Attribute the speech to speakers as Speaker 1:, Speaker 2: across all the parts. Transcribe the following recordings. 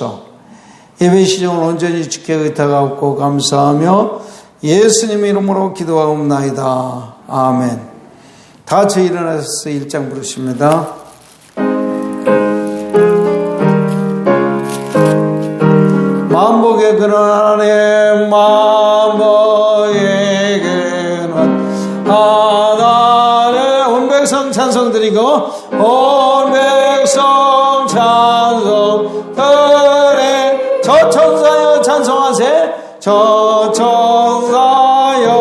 Speaker 1: 주시옵소서. 예배 시정을 온전히 주께 의탁하옵고 감사하며 예수님 이름으로 기도하옵나이다. 아멘. 다 같이 일어나서 1장 부르십니다. 만복의 근원 하나님, 만복의 근원 하나님, 온 백성 찬송 드리고 온 백성 찬송 드리, 저 천사여 찬송하세, 저 천사여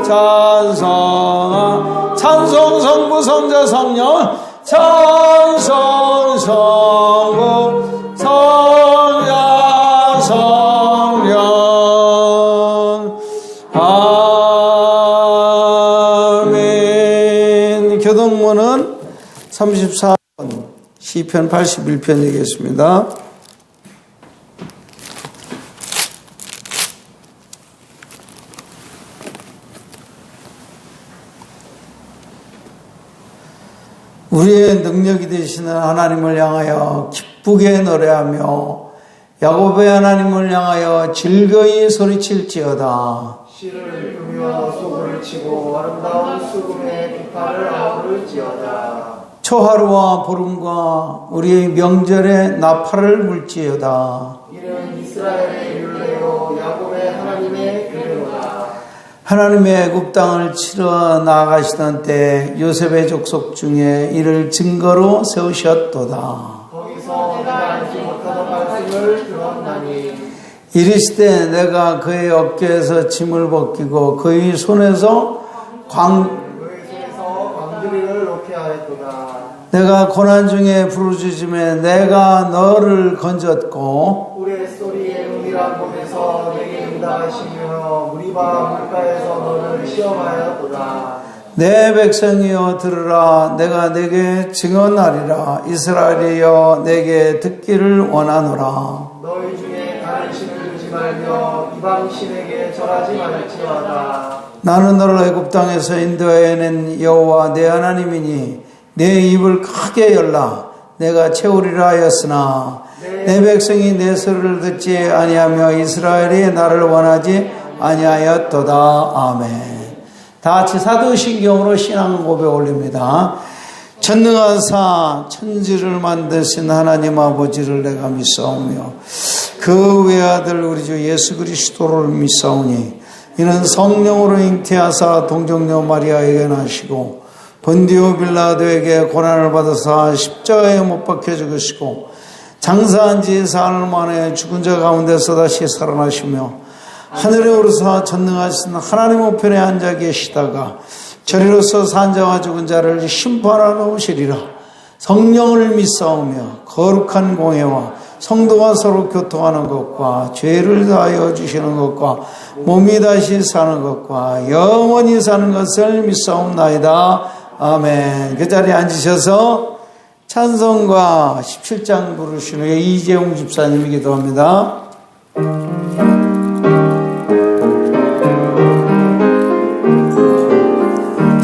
Speaker 1: 찬송하, 찬송 성부 성자 성령, 찬송 성부 성자 성령. 아멘. 교동문은 34번 시편 81편 얘기했습니다. 우리의 능력이 되시는 하나님을 향하여 기쁘게 노래하며 야곱의 하나님을 향하여 즐거이 소리칠지어다.
Speaker 2: 씨를 부며 소금을 치고 아름다운 수금의 깃발을 아우를지어다.
Speaker 1: 초하루와 보름과 우리의 명절에 나팔을 불지어다.
Speaker 2: 이는 이스라엘의 율례요 야곱의 하나님의 규례로다.
Speaker 1: 하나님의 애굽 땅을 치러 나아가시던 때 요셉의 족속 중에 이를 증거로 세우셨도다.
Speaker 2: 거기서 내가 알지 못하던 말씀을 들었나니
Speaker 1: 이르시되 내가 그의 어깨에서 짐을 벗기고 그의 손에서
Speaker 2: 그의 손에서 광주리를 놓게 하였도다.
Speaker 1: 내가 고난 중에 부르짖음에 내가 너를 건졌고
Speaker 2: 우리의 소리의 은밀한 곳에서 내게 응답하시며 무리바 물가에서 너를 시험하였도다.
Speaker 1: 내 백성이여 들으라. 내가 내게 증언하리라. 이스라엘이여 내게 듣기를 원하노라.
Speaker 2: 너희 중에 다른 신을 두지 말며 이방 신에게 절하지 말지어다.
Speaker 1: 나는 너를 애굽 땅에서 인도해낸 여호와 내 하나님이니 내 입을 크게 열라. 내가 채우리라 하였으나 내 백성이 내 소리를 듣지 아니하며 이스라엘이 나를 원하지 아니하였도다. 아멘. 다 같이 사도신경으로 신앙 고백 올립니다. 전능하사 천지를 만드신 하나님 아버지를 내가 믿사오며 그 외아들 우리 주 예수 그리스도를 믿사오니 이는 성령으로 잉태하사 동정녀 마리아에게 나시고 본디오 빌라도에게 고난을 받아사 십자가에 못 박혀 죽으시고 장사한 지 사흘 만에 죽은 자 가운데서 다시 살아나시며 하늘에 오르사 전능하신 하나님 우편에 앉아 계시다가 저리로서 산자와 죽은 자를 심판하러 오시리라. 성령을 믿사오며 거룩한 공회와 성도가 서로 교통하는 것과 죄를 다하여 주시는 것과 몸이 다시 사는 것과 영원히 사는 것을 믿사옵나이다. 아멘. 그 자리에 앉으셔서 찬송가 17장 부르시는 이재용 집사님이 기도합니다.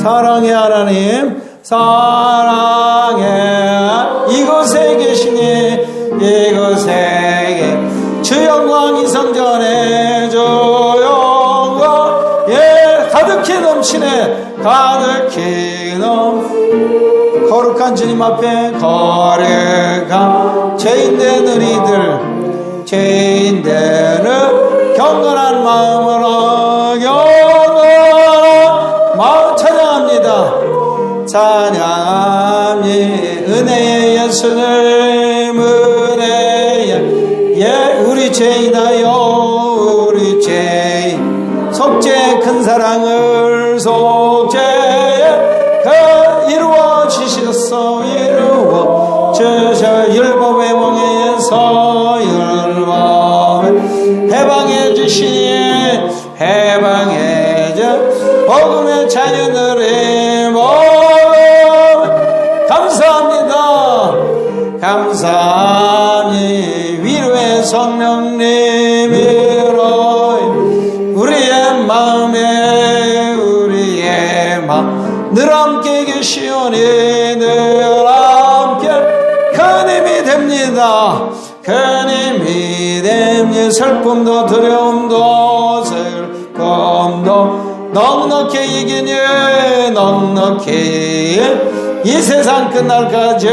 Speaker 1: 사랑의 하나님, 사랑의 이곳에 계시니 이곳에 주 영광 이성전에 주 영광 가득히 넘치네 가득히 거룩한 주님 앞에 거룩한 죄인된 우리들 죄인들은 경건한 마음으로 찬양합니 은혜의 예수님 은혜의 우리 죄인하여 우리 죄인 속죄 큰 사랑을 속죄에 그 이루어 주셨어 이루어 주셔 율법의 몽에서 율법을 해방해 주시니 해방해 주 복음의 자녀들의 몸 감사합니 위로의 성령님으로 우리의 마음 늘 함께 계시오니 늘 함께 큰 힘이 됩니다. 큰 힘이 믿음 슬픔도 두려움도 슬픔도 넉넉히 이기니 넉넉히 이 세상 끝날까지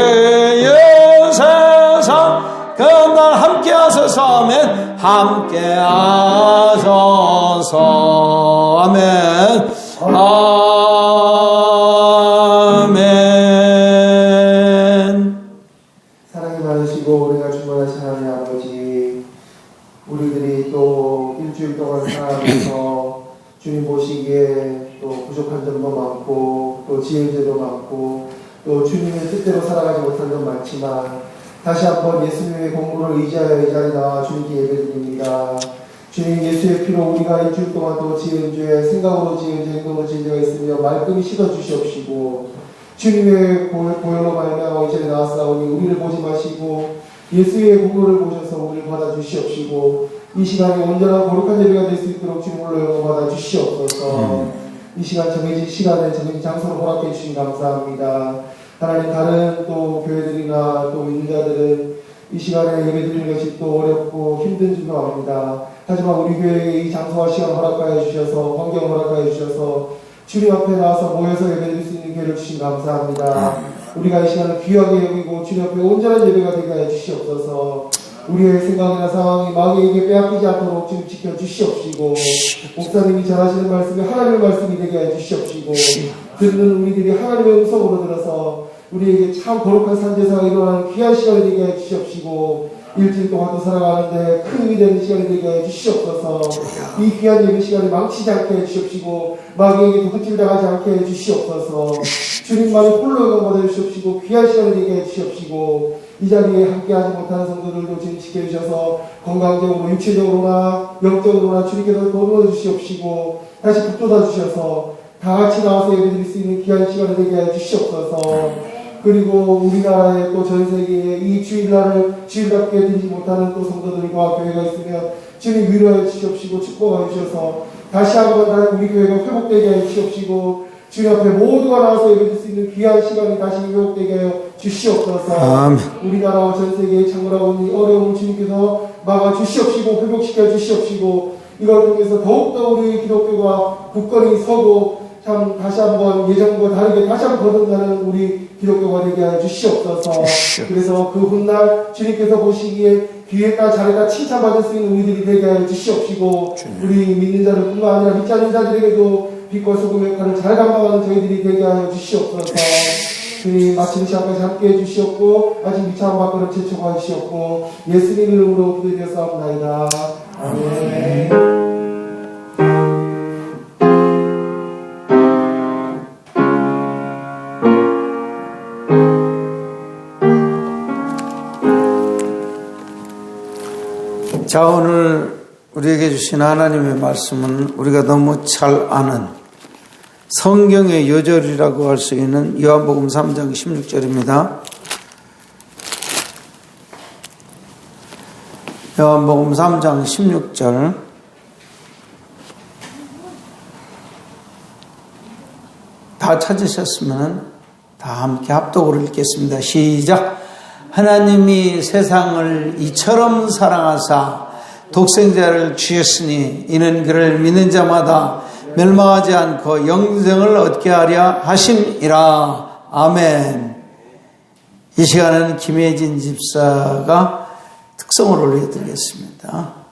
Speaker 1: 세상 끝날 함께 하소서 아멘 함께 하소서 아멘 아멘.
Speaker 2: 사랑이 많으시고 우리가 충만하신 하나님 아버지, 우리들이 또 일주일 동안 살아가면서 주님 보시기에 또 부족한 점도 많고 또 지혜제도 많고 또 주님의 뜻대로 살아가지 못한 점 많지만 다시 한번 예수님의 공로를 의지하여 이 자리에 나와 주님께 예배드립니다. 주님, 예수의 피로 우리가 일주일 동안 또 지은 죄, 생각으로 지은 죄, 행동으로 지은 죄가 있으며 말끔히 씻어주시옵시고 주님의 보혈로 말미암아 이 자리에 나왔사오니 우리를 보지 마시고 예수의 공로를 보셔서 우리를 받아주시옵시고 이 시간에 온전한 거룩한 예배가 될 수 있도록 주님으로 영광 받아주시옵소서. 이 시간 정해진 시간에 정해진 장소를 허락해 주시니 감사합니다. 하나님, 다른 또 교회들이나 또 믿는 자들은 이 시간에 예배드리는 것이 또 어렵고 힘든 줄도 압니다. 하지만 우리 교회에 이 장소와 시간 허락하여 주셔서 환경 허락하여 주셔서 주님 앞에 나와서 모여서 예배드릴 수 있는 기회를 주시니 감사합니다. 우리가 이 시간을 귀하게 여기고 주님 앞에 온전한 예배가 되게 하여 주시옵소서. 우리의 생각이나 상황이 마귀에게 빼앗기지 않도록 주님 지켜주시옵시고 목사님이 전하시는 말씀이 하나님의 말씀이 되게 하여 주시옵시고 듣는 우리들이 하나님의 음성으로 들어서 우리에게 참 거룩한 산제사가 일어나는 귀한 시간이 되게 하여 주시옵시고 일주일 동안 또 살아가는데 큰 힘이 되는 시간이 되게 하여 주시옵소서. 이 귀한 예배 시간을 망치지 않게 해 주시옵시고 마귀에게 도둑질 당하지 않게 해 주시옵소서. 주님만이 홀로 영광 받아 주시옵시고 귀한 시간이 되게 해 주시옵시고 이 자리에 함께하지 못하는 성도들도 지금 지켜주셔서 건강적으로 육체적으로나 영적으로나 주님께서 도움을 주시옵시고 다시 북돋아 주셔서 다 같이 나와서 예배드릴 수 있는 귀한 시간이 되게 해 주시옵소서. 그리고 우리나라에 또 전 세계에 이 주일날을 주일답게 드리지 못하는 또 성도들과 교회가 있으면 주님 위로해 주시옵시고 축복해 주셔서 다시 한번 우리 교회가 회복되게 해 주시옵시고 주님 앞에 모두가 나와서 예배드릴 수 있는 귀한 시간이 다시 회복되게 하여 주시옵소서. 우리나라와 전 세계에 창궐하고 있는 어려움을 주님께서 막아 주시옵시고 회복시켜 주시옵시고 이걸 통해서 더욱더 우리 기독교가 굳건히 서고 참 다시 한번 예전과 다르게 다시 한번 거듭나는 우리 기독교가 되게 하여 주시옵소서. 그래서 그 훗날 주님께서 보시기에 귀했다 잘했다 칭찬받을 수 있는 우리들이 되게 하여 주시옵시고 우리 믿는 자들 뿐만 아니라 믿지 않는 자들에게도 빛과 소금의 역할을 잘 감당하는 저희들이 되게 하여 주시옵소서. 주님 마치는 시간까지 함께해 주시옵고 아직 미창 밖으로 제초하여 주시옵고 예수님 이름으로 기도드렸사옵나이다. 아멘.
Speaker 1: 자, 오늘 우리에게 주신 하나님의 말씀은 우리가 너무 잘 아는 성경의 요절이라고 할 수 있는 요한복음 3장 16절입니다. 요한복음 3장 16절 다 찾으셨으면 다 함께 합독으로 읽겠습니다. 시작. 하나님이 세상을 이처럼 사랑하사 독생자를 주셨으니 이는 그를 믿는 자마다 멸망하지 않고 영생을 얻게 하려 하심이라. 아멘. 이 시간은 김혜진 집사가 특성을 올려드리겠습니다.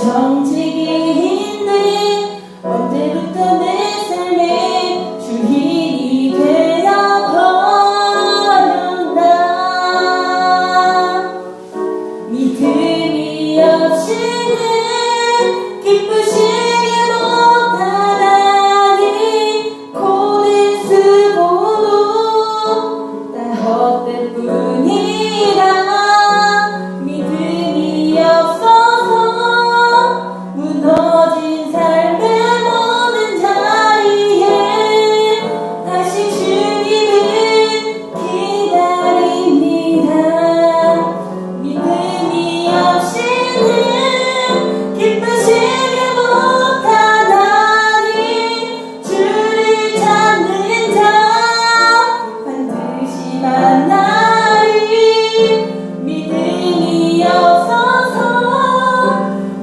Speaker 3: 정직인데 언제부터 내 삶의 주인이 되어버렸나. 믿음이 없이는 기쁘시게 못하다니 고된 수고도 다 헛될 뿐이라. 믿음이 없어서 무너진 삶의 모든 자리에 다시 주님을 기다립니다. 믿음이 없이는 기쁘시게 못하다니 주를 찾는 자 반드시 만나리. 믿음이 없어서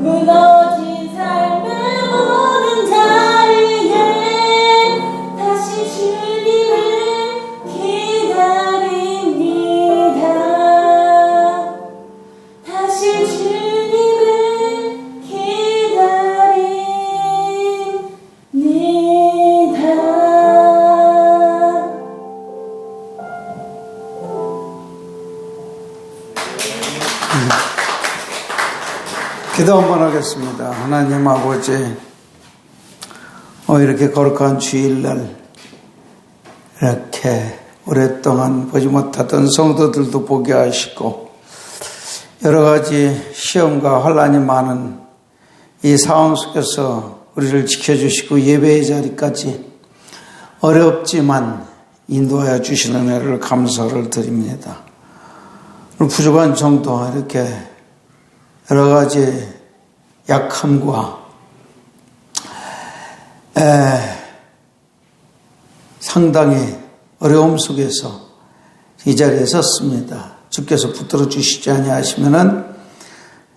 Speaker 3: 무너진 삶의 모든 자리에 다시 주님을 기다립니다. 다시 주님을 기다립니다.
Speaker 1: 기도 한번 하겠습니다. 하나님 아버지, 이렇게 거룩한 주일날 이렇게 오랫동안 보지 못하던 성도들도 보게 하시고 여러 가지 시험과 환난이 많은 이 상황 속에서 우리를 지켜주시고 예배의 자리까지 어렵지만 인도하여 주시는 은혜를 감사를 드립니다. 오늘 부족한 정도 이렇게 여러 가지 약함과 상당히 어려움 속에서 이 자리에 섰습니다. 주께서 붙들어 주시지 아니하시면은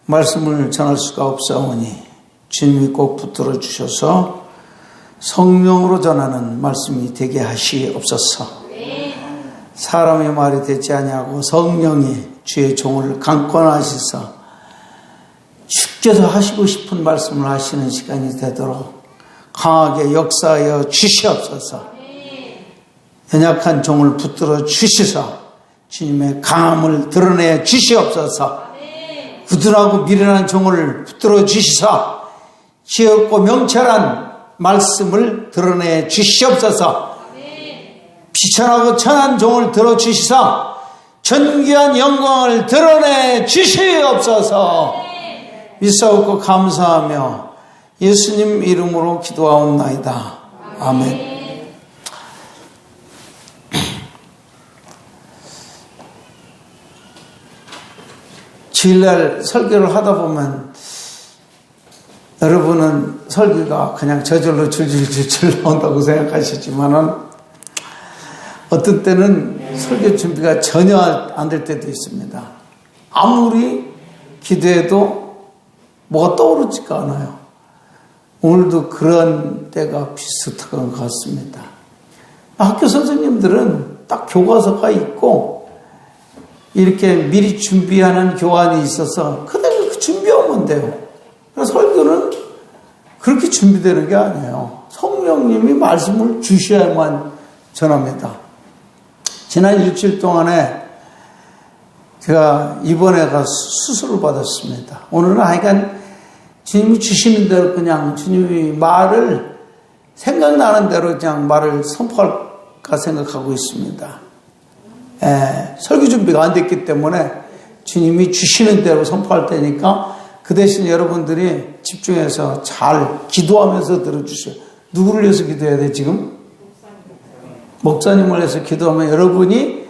Speaker 1: 말씀을 전할 수가 없사오니 주님이 꼭 붙들어 주셔서 성령으로 전하는 말씀이 되게 하시옵소서. 사람의 말이 되지 아니하고 성령이 주의 종을 강권하시사 주께서 하시고 싶은 말씀을 하시는 시간이 되도록 강하게 역사하여 주시옵소서. 연약한 종을 붙들어 주시사 주님의 강함을 드러내 주시옵소서. 부드러하고 미련한 종을 붙들어 주시사 지혜롭고 명철한 말씀을 드러내 주시옵소서. 비천하고 천한 종을 들어 주시사 존귀한 영광을 드러내 주시옵소서. 믿사옵고 감사하며 예수님 이름으로 기도하옵나이다. 아멘. 주일날 설교를 하다 보면 여러분은 설교가 그냥 저절로 줄줄줄줄 나온다고 생각하시지만은 어떤 때는 설교 준비가 전혀 안 될 때도 있습니다. 아무리 기도해도 뭐가 떠오르지가 않아요. 오늘도 그런 때가 비슷한 것 같습니다. 학교 선생님들은 딱 교과서가 있고 이렇게 미리 준비하는 교환이 있어서 그대로 준비하면 돼요. 그래서 설교는 그렇게 준비되는 게 아니에요. 성령님이 말씀을 주셔야만 전합니다. 지난 일주일 동안에 제가 입원해 가서 수술을 받았습니다. 오늘은 하여간 주님이 주시는 대로 그냥 주님이 말을 생각나는 대로 그냥 말을 선포할까 생각하고 있습니다. 설교 준비가 안 됐기 때문에 주님이 주시는 대로 선포할 테니까 그 대신 여러분들이 집중해서 잘 기도하면서 들어주세요. 누구를 위해서 기도해야 돼 지금? 목사님을 위해서 기도하면 여러분이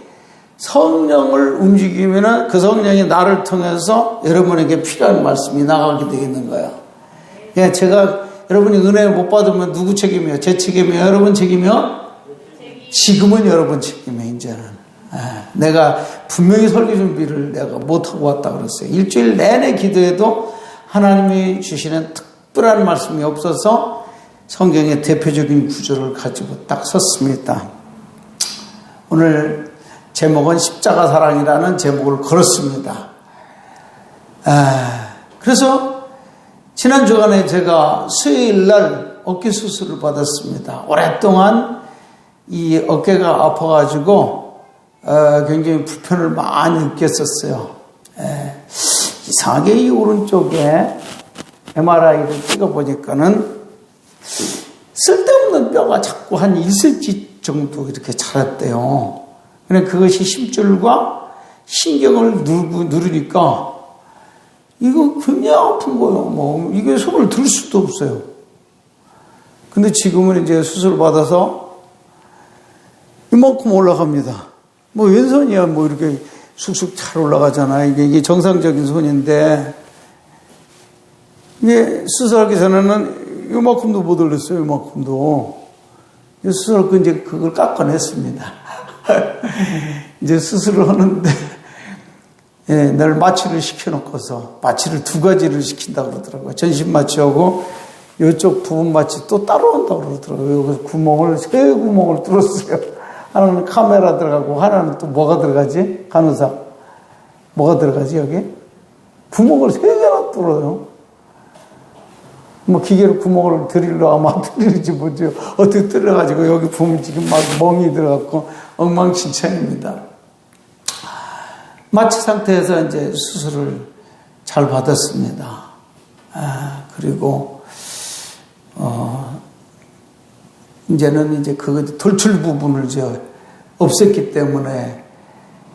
Speaker 1: 성령을 움직이면 그 성령이 나를 통해서 여러분에게 필요한 말씀이 나가게 되겠는 거예요. 제가 여러분이 은혜 못 받으면 누구 책임이에요? 제 책임이에요? 여러분 책임이요? 지금은 여러분 책임이에요. 이제는 내가 분명히 설교 준비를 내가 못하고 왔다 그랬어요. 일주일 내내 기도해도 하나님이 주시는 특별한 말씀이 없어서 성경의 대표적인 구절을 가지고 딱 섰습니다. 오늘 제목은 십자가 사랑이라는 제목을 걸었습니다. 그래서 지난 주간에 제가 수요일 날 어깨 수술을 받았습니다. 오랫동안 이 어깨가 아파가지고 굉장히 불편을 많이 느꼈었어요. 이상하게 이 오른쪽에 MRI를 찍어보니까는 쓸데없는 뼈가 자꾸 한 1cm 정도 이렇게 자랐대요. 근데 그것이 심줄과 신경을 누르니까 이거 굉장히 아픈 거예요. 뭐 이게 손을 들 수도 없어요. 근데 지금은 이제 수술 받아서 이만큼 올라갑니다. 뭐 왼손이야 뭐 이렇게 쑥쑥 잘 올라가잖아요. 이게 정상적인 손인데 이게 수술하기 전에는 이만큼도 못 올렸어요. 이만큼도. 수술하고 이제 그걸 깎아냈습니다. 이제 수술을 하는데 늘 마취를 시켜놓고서 마취를 2가지를 시킨다고 그러더라고요. 전신 마취하고 이쪽 부분 마취 또 따로 한다고 그러더라고요. 여기 구멍을 3구멍을 뚫었어요. 하나는 카메라 들어가고 하나는 또 뭐가 들어가지? 간호사 뭐가 들어가지 여기? 구멍을 3개나 뚫어요. 뭐 기계로 구멍을 드릴러 아마 드리는지 뭐죠. 어떻게 뚫어가지고 여기 보면 지금 막 멍이 들어갔고 엉망진창입니다. 마취 상태에서 이제 수술을 잘 받았습니다. 그리고 이제는 이제 그 돌출 부분을 없앴기 때문에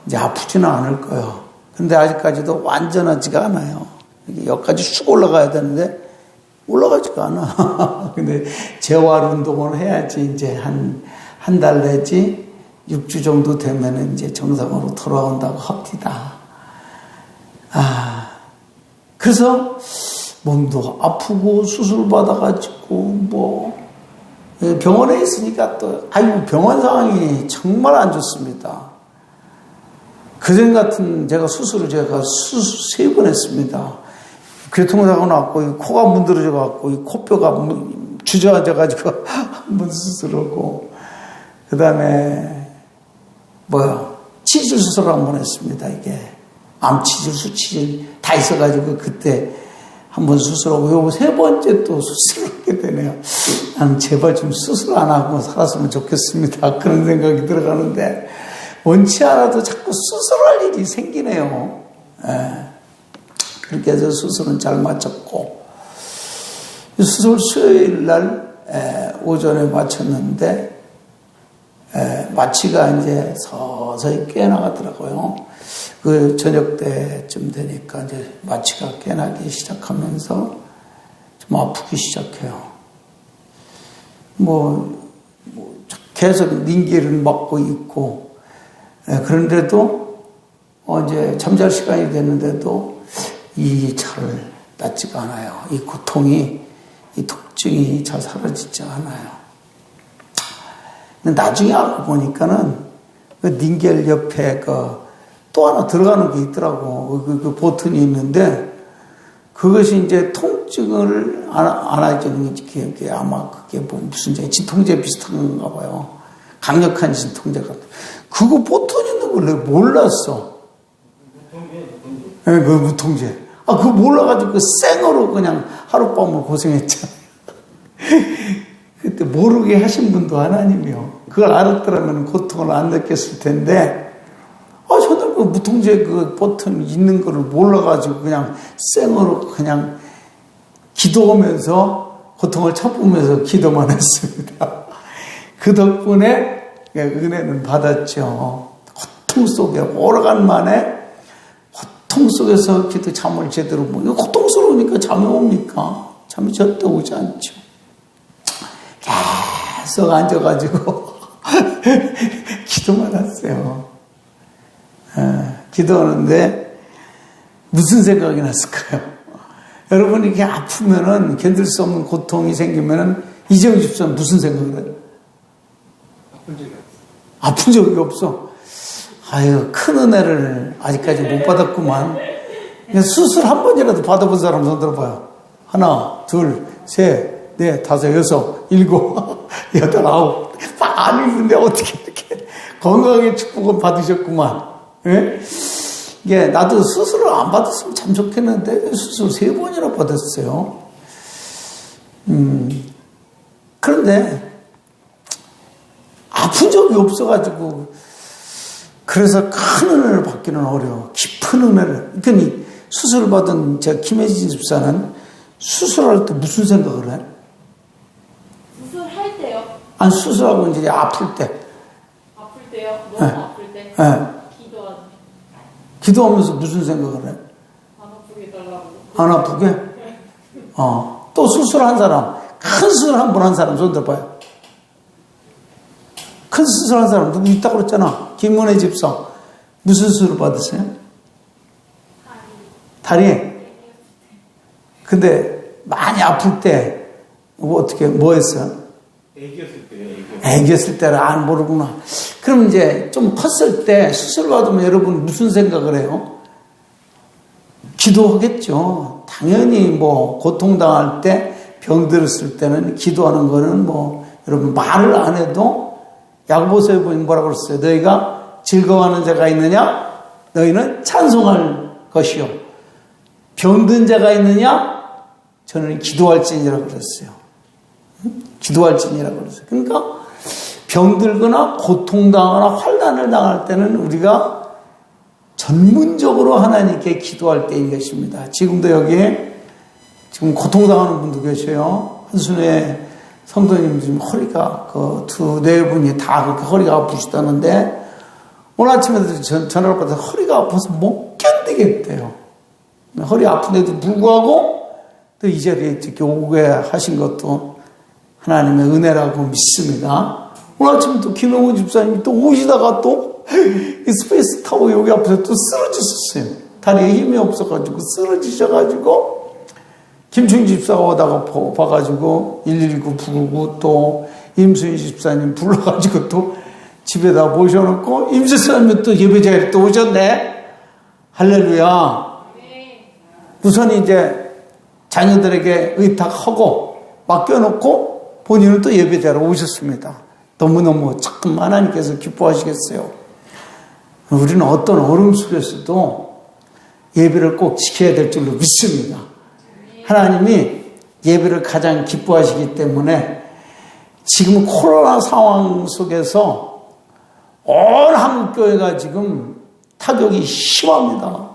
Speaker 1: 이제 아프지는 않을 거예요. 근데 아직까지도 완전하지가 않아요. 여기까지 쑥 올라가야 되는데 올라가지가 않아. 근데 재활 운동을 해야지 이제 한 달 내지 6주 정도 되면은 이제 정상으로 돌아온다고 합니다. 그래서 몸도 아프고 수술 받아가지고 뭐 병원에 있으니까 또 병원 상황이 정말 안 좋습니다. 그전 같은 제가 수술을 3번 했습니다. 교통사고 났고 코가 문드러져 갖고 코뼈가 주저앉아가지고 한 번 수술하고 그 다음에 치질 수술을 한 번 했습니다. 이게 암치질, 수치질 다 있어가지고 그때 한 번 수술하고 요거 3번째 또 수술하게 되네요. 나는 제발 좀 수술 안 하고 살았으면 좋겠습니다. 그런 생각이 들어가는데 원치 않아도 자꾸 수술할 일이 생기네요. 그렇게 해서 수술은 잘 마쳤고 수술 수요일 날 오전에 마쳤는데 마취가 이제 서서히 깨나가더라고요. 그 저녁 때쯤 되니까 이제 마취가 깨나기 시작하면서 좀 아프기 시작해요. 계속 닌기를 맞고 있고 그런데도 이제 잠잘 시간이 됐는데도 이 잘 낫지가 않아요. 이 고통이, 이 통증이 잘 사라지지 않아요. 근데 나중에 알고 보니까는 그 닌겔 옆에 또 하나 들어가는 게 있더라고. 그 버튼이 있는데 그것이 이제 통증을 안아주는 게 아마 그게 무슨 진통제 비슷한 건가 봐요. 강력한 진통제 같은. 그거 버튼 있는 걸 내가 몰랐어. 네, 그 무통제. 그거 몰라가지고 생으로 그냥 하룻밤을 고생했잖아요. 그때 모르게 하신 분도 하나님이요. 그걸 알았더라면 고통을 안 느꼈을 텐데, 저는 그 무통제 그 버튼 있는 거를 몰라가지고 그냥 생으로 그냥 기도하면서 고통을 참으면서 기도만 했습니다. 그 덕분에 은혜는 받았죠. 고통 속에 오래간 만에 고통 속에서 기도 잠을 제대로 이거 고통스러우니까 잠이 옵니까? 잠이 절대 오지 않죠. 계속 앉아가지고 기도만 했어요. 기도하는데 무슨 생각이 났을까요? 여러분 이렇게 아프면은 견딜 수 없는 고통이 생기면은 이재용 집사는 무슨 생각을 해요? 아픈 적이 없어. 큰 은혜를 아직까지 못 받았구만. 수술 한 번이라도 받아본 사람 손 들어봐요. 1, 2, 3, 4, 5, 6, 7, 8, 9. 안 있는데 어떻게 이렇게 건강의 축복을 받으셨구만. 예? 나도 수술을 안 받았으면 참 좋겠는데 수술 3번이나 받았어요. 그런데 아픈 적이 없어가지고 그래서 큰 은혜를 받기는 어려워. 깊은 은혜를. 그러니까 수술을 받은 저 김혜진 집사는 수술할 때 무슨 생각을 해?
Speaker 3: 수술할 때요?
Speaker 1: 아니 수술하고 이제 아플 때.
Speaker 3: 아플 때요? 너무 아플 때? 기도하는.
Speaker 1: 기도하면서 무슨 생각을 해?
Speaker 3: 안 아프게 해달라고.
Speaker 1: 안 아프게? 또 수술한 사람, 큰 수술 한 번 한 사람 손 들어봐요. 큰 수술한 사람 누구 있다고 그랬잖아. 김문혜 집사. 무슨 수술을 받으세요? 다리. 근데 많이 아플 때 어떻게 뭐 했어요?
Speaker 4: 애기였을 때요.
Speaker 1: 애기였을 때를 안 모르구나. 그럼 이제 좀 컸을 때 수술 받으면 여러분 무슨 생각을 해요? 기도하겠죠. 당연히 뭐 고통당할 때 병들었을 때는 기도하는 거는 뭐 여러분 말을 안 해도 야고보서에 보면 뭐라고 그랬어요? 너희가 즐거워하는 자가 있느냐? 너희는 찬송할 것이요. 병든 자가 있느냐? 저는 기도할지니라고 그랬어요. 기도할지니라고 그랬어요. 그러니까 병들거나 고통당하거나 환난을 당할 때는 우리가 전문적으로 하나님께 기도할 때인 것입니다. 지금도 여기에 지금 고통당하는 분도 계셔요. 한순회 성도님 지금 허리가 네 분이 다 그렇게 허리가 아프시다는데 오늘 아침에도 전화를 받아서 허리가 아파서 못 견디겠대요. 허리 아픈데도 불구하고 또 이 자리에 이렇게 오게 하신 것도 하나님의 은혜라고 믿습니다. 오늘 아침에 또 김영훈 집사님이 또 오시다가 또 스페이스 타고 여기 앞에서 또 쓰러지셨어요. 다리에 힘이 없어가지고 쓰러지셔가지고 김충 집사가 오다가 봐가지고 119 부르고 또 임수희 집사님 불러가지고 또 집에다 모셔놓고 임 집사님이 또 예배자리에 또 오셨네. 할렐루야. 우선 이제 자녀들에게 의탁하고 맡겨놓고 본인은 또 예배자로 오셨습니다. 너무너무 참 하나님께서 기뻐하시겠어요. 우리는 어떤 어려움 속에서도 예배를 꼭 지켜야 될 줄로 믿습니다. 하나님이 예배를 가장 기뻐하시기 때문에 지금 코로나 상황 속에서 온 한국교회가 지금 타격이 심합니다.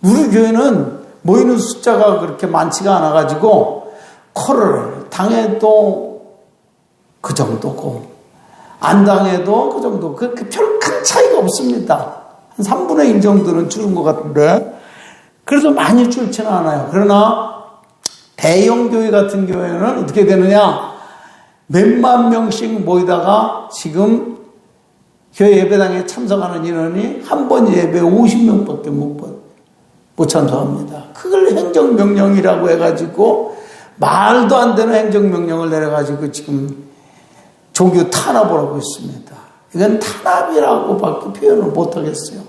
Speaker 1: 우리 교회는 모이는 숫자가 그렇게 많지가 않아가지고 코로나를 당해도 그 정도고 안 당해도 그 정도. 별 큰 차이가 없습니다. 한 3분의 1 정도는 줄은 것 같은데 그래서 많이 줄지는 않아요. 그러나 대형 교회 같은 교회는 어떻게 되느냐? 몇만 명씩 모이다가 지금 교회 예배당에 참석하는 인원이 한 번 예배에 50명밖에 못 참석합니다. 그걸 행정명령이라고 해가지고 말도 안 되는 행정명령을 내려가지고 지금 종교 탄압을 하고 있습니다. 이건 탄압이라고밖에 표현을 못하겠어요.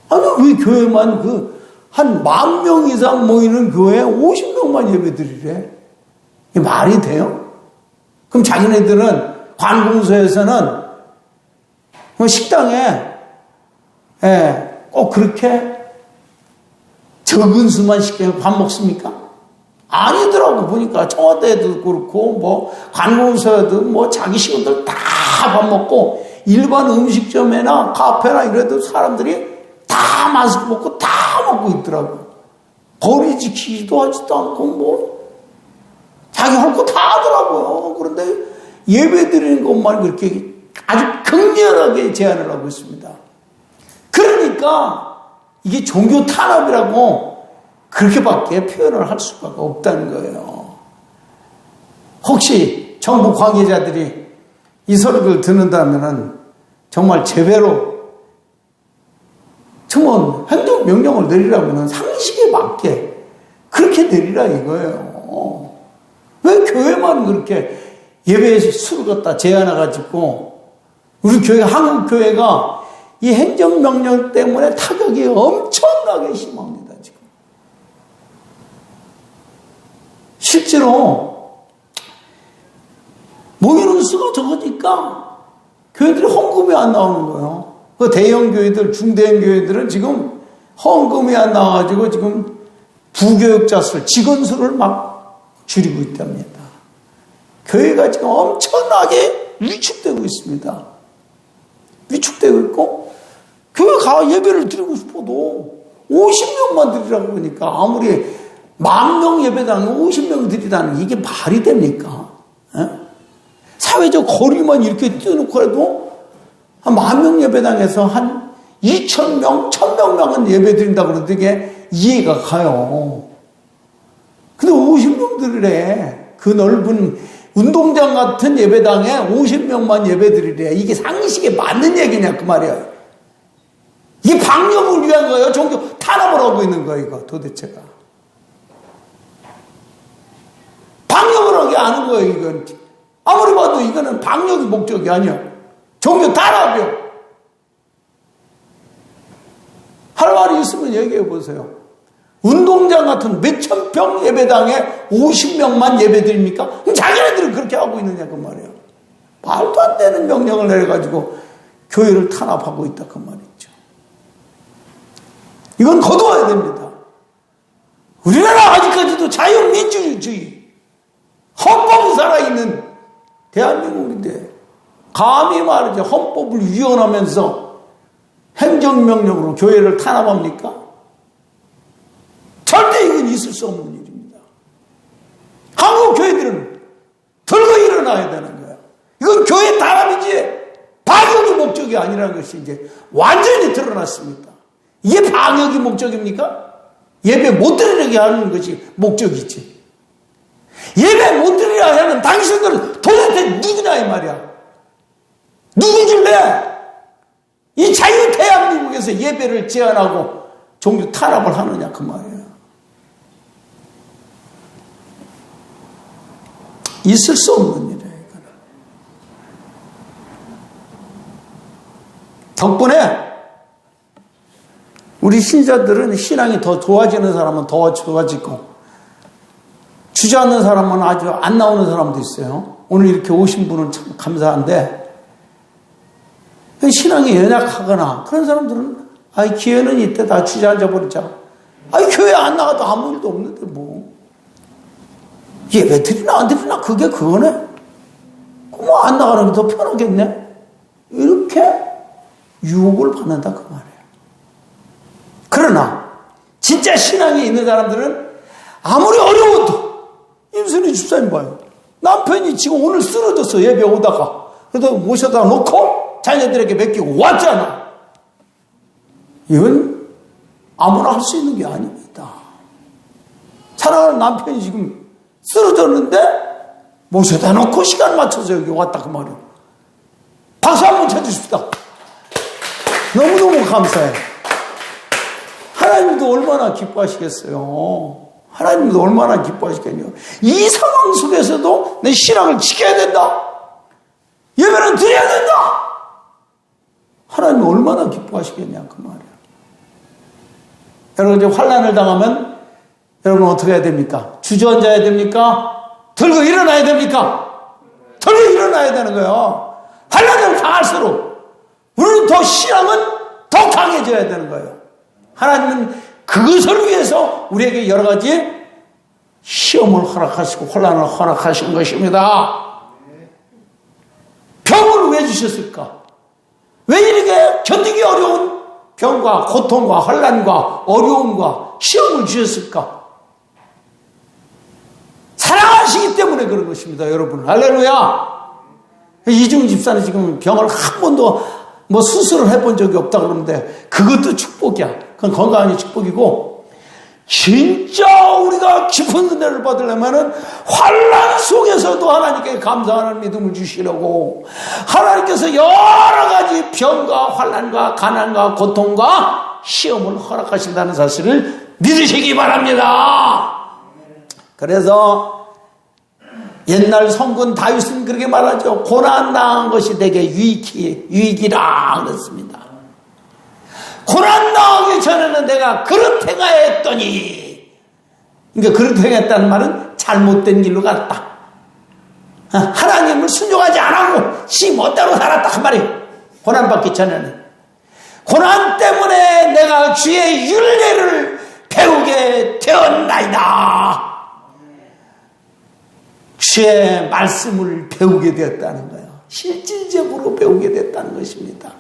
Speaker 1: 아니 왜 교회만 한 10,000명 이상 모이는 교회에 50명만 예배드리래? 이게 말이 돼요? 그럼 자기네들은 관공서에서는 식당에 꼭 그렇게 적은 수만 시켜 밥 먹습니까? 아니더라고. 보니까 청와대에도 그렇고 뭐 관공서에도 뭐 자기 직원들 다 밥 먹고 일반 음식점이나 카페나 이래도 사람들이 다 마스크 먹고 다 먹고 있더라고. 거리 지키지도 하지도 않고 뭐 자기 할 거 다 하더라고요. 그런데 예배 드리는 것만 그렇게 아주 극렬하게 제한을 하고 있습니다. 그러니까 이게 종교 탄압이라고 그렇게밖에 표현을 할 수가 없다는 거예요. 혹시 정부 관계자들이 이 소리를 듣는다면 정말 제대로 정말 행정명령을 내리라면 상식에 맞게 그렇게 내리라 이거예요. 왜 교회만 그렇게 예배에 술을 갖다 제한해가지고 우리 교회, 한국교회가 이 행정명령 때문에 타격이 엄청나게 심합니다, 지금. 실제로 모이는 수가 적으니까 교회들이 헌금이 안 나오는 거예요. 그 대형 교회들, 중대형 교회들은 지금 헌금이 안 나와가지고 지금 부교육자 수, 직원 수를 막 줄이고 있답니다. 교회가 지금 엄청나게 위축되고 있습니다. 위축되고 있고, 교회가 예배를 드리고 싶어도 50명만 드리라고 그러니까 아무리 10,000명 예배당에 50명 드리다는 이게 말이 됩니까? 에? 사회적 거리만 이렇게 띄워놓고 해도 한 10,000명 예배당에서 한 2,000명, 1,000명은 예배 드린다고 그러는데 이게 이해가 가요. 근데 50명들이래. 그 넓은 운동장 같은 예배당에 50명만 예배 드리래. 이게 상식에 맞는 얘기냐 그 말이야. 이게 방역을 위한 거예요? 종교 탄압을 하고 있는 거예요, 이거 도대체가. 방역을 하게 하는 거예요, 이건. 아무리 봐도 이거는 방역이 목적이 아니야. 종교 탄압이요. 할 말이 있으면 얘기해 보세요. 운동장 같은 몇천 평 예배당에 50명만 예배 드립니까? 그럼 자기네들은 그렇게 하고 있느냐, 그 말이에요. 말도 안 되는 명령을 내려가지고 교회를 탄압하고 있다, 그 말이죠. 이건 거둬야 됩니다. 우리나라 아직까지도 자유민주주의, 헌법이 살아있는 대한민국인데, 감히 말이죠. 헌법을 위헌하면서 행정명령으로 교회를 탄압합니까? 절대 이건 있을 수 없는 일입니다. 한국 교회들은 들고 일어나야 되는 거예요. 이건 교회 탄압이지 방역이 목적이 아니라는 것이 이제 완전히 드러났습니다. 이게 방역이 목적입니까? 예배 못 드리게 하는 것이 목적이지. 예배 못 드리려 하는 당신들은 도대체 누구냐 이 말이야. 누군 줄래? 이 자유 대한민국에서 예배를 제한하고 종교 탄압을 하느냐 그 말이에요. 있을 수 없는 일이에요. 이거는. 덕분에 우리 신자들은 신앙이 더 좋아지는 사람은 더 좋아지고 주저앉는 사람은 아주 안 나오는 사람도 있어요. 오늘 이렇게 오신 분은 참 감사한데 신앙이 연약하거나 그런 사람들은 기회는 이때 다 주저앉아 버리자. 교회 안 나가도 아무 일도 없는데 뭐 예배 드리나 안 드리나 그게 그거네. 뭐 안 나가는 게 더 편하겠네. 이렇게 유혹을 받는다 그 말이에요. 그러나 진짜 신앙이 있는 사람들은 아무리 어려워도 임순희 집사님 봐요. 남편이 지금 오늘 쓰러졌어 예배 오다가. 그래도 모셔다 놓고 자녀들에게 맡기고 왔잖아. 이건 아무나 할 수 있는 게 아닙니다. 사랑하는 남편이 지금 쓰러졌는데 모셔다 놓고 시간 맞춰서 여기 왔다 그 말이에요. 박수 한번 쳐주십시다. 너무너무 감사해요. 하나님도 얼마나 기뻐하시겠어요. 하나님도 얼마나 기뻐하시겠냐. 이 상황 속에서도 내 신앙을 지켜야 된다. 예배는 드려야 된다. 하나님 얼마나 기뻐하시겠냐 그 말이에요. 여러분 이제 환난을 당하면 여러분 어떻게 해야 됩니까? 주저앉아야 됩니까? 들고 일어나야 됩니까? 들고 일어나야 되는 거예요. 환난을 당할수록 우리는 더 신앙은 더 강해져야 되는 거예요. 하나님은 그것을 위해서 우리에게 여러 가지 시험을 허락하시고 혼란을 허락하신 것입니다. 병을 왜 주셨을까? 왜 이렇게 견디기 어려운 병과 고통과 혼란과 어려움과 시험을 주셨을까? 사랑하시기 때문에 그런 것입니다, 여러분. 할렐루야! 이중 집사는 지금 병을 한 번도 수술을 해본 적이 없다 그러는데 그것도 축복이야. 그건 건강한 축복이고, 진짜 우리가 깊은 은혜를 받으려면은 환난 속에서도 하나님께 감사하는 믿음을 주시려고 하나님께서 여러 가지 병과 환난과 가난과 고통과 시험을 허락하신다는 사실을 믿으시기 바랍니다. 그래서 옛날 성군 다윗은 그렇게 말하죠. 고난당한 것이 되게 유익이라 그랬습니다. 고난당하기 전에는 내가 그릇 행하였더니, 그러니까 그릇 행했다는 말은 잘못된 길로 갔다. 하나님을 순종하지 않았고 지 멋대로 살았다 그 말이에요. 고난받기 전에는. 고난 때문에 내가 주의 율례를 배우게 되었나이다. 주의 말씀을 배우게 되었다는 거예요. 실질적으로 배우게 됐다는 것입니다.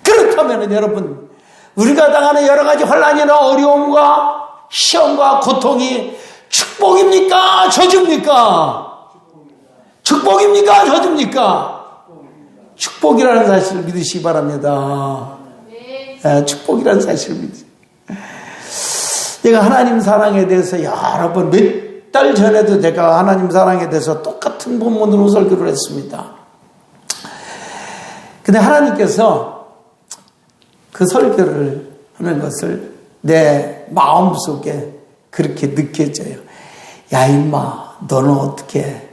Speaker 1: 그렇다면 여러분, 우리가 당하는 여러 가지 혼란이나 어려움과 시험과 고통이 축복입니까? 저주입니까? 축복입니까? 저주입니까? 축복이라는 사실을 믿으시기 바랍니다. 네, 축복이라는 사실을 믿으시기 바랍니다. 제가 하나님 사랑에 대해서 여러 번, 몇 달 전에도 제가 하나님 사랑에 대해서 똑같은 본문으로 설교를 했습니다. 근데 하나님께서 그 설교를 하는 것을 내 마음속에 그렇게 느껴져요. 야, 임마, 너는 어떻게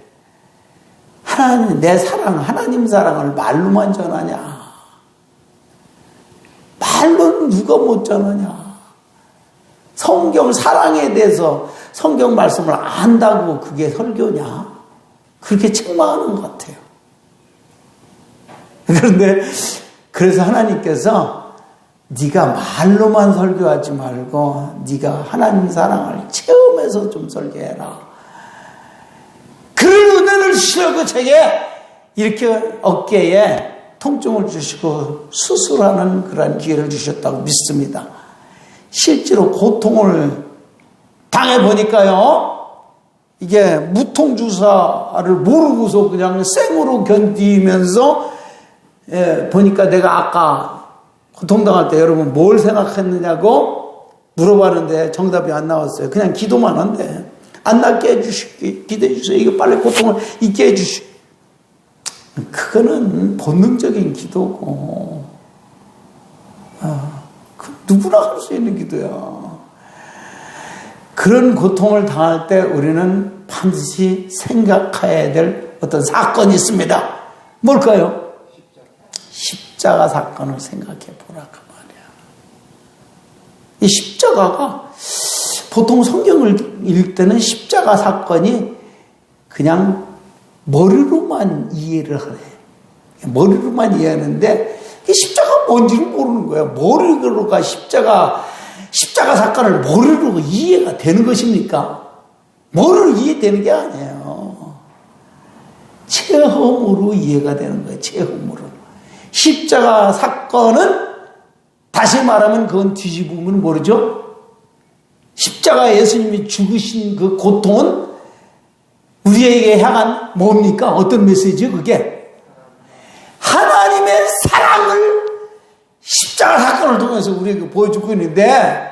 Speaker 1: 하나님, 내 사랑, 하나님 사랑을 말로만 전하냐? 말로는 누가 못 전하냐? 성경 사랑에 대해서 성경 말씀을 안다고 그게 설교냐? 그렇게 책망하는 것 같아요. 그런데 그래서 하나님께서 네가 말로만 설교하지 말고 네가 하나님 사랑을 체험해서 좀 설교해라. 그런 은혜를 주시려고 제게 이렇게 어깨에 통증을 주시고 수술하는 그런 기회를 주셨다고 믿습니다. 실제로 고통을 당해보니까요, 이게 무통주사를 모르고서 그냥 생으로 견디면서 보니까 내가 아까 고통당할 때 여러분 뭘 생각했느냐고 물어봤는데 정답이 안 나왔어요. 그냥 기도만 한대. 안 낫게 해주시기 기도해 주세요. 이거 빨리 고통을 잊게 해주시고. 그거는 본능적인 기도고, 그 누구나 할 수 있는 기도야. 그런 고통을 당할 때 우리는 반드시 생각해야 될 어떤 사건이 있습니다. 뭘까요? 십자가 사건을 생각해 보라 그 말이야. 이 십자가가 보통 성경을 읽을 때는 십자가 사건이 그냥 머리로만 이해를 하네. 머리로만 이해하는데 십자가 뭔지를 모르는 거야. 머리로가 십자가 사건을 머리로 이해가 되는 것입니까? 머리로 이해되는 게 아니에요. 체험으로 이해가 되는 거예요. 체험으로. 십자가 사건은 다시 말하면 그건 뒤집으면 모르죠. 십자가 예수님이 죽으신 그 고통은 우리에게 향한 뭡니까? 어떤 메시지요 그게? 하나님의 사랑을 십자가 사건을 통해서 우리에게 보여주고 있는데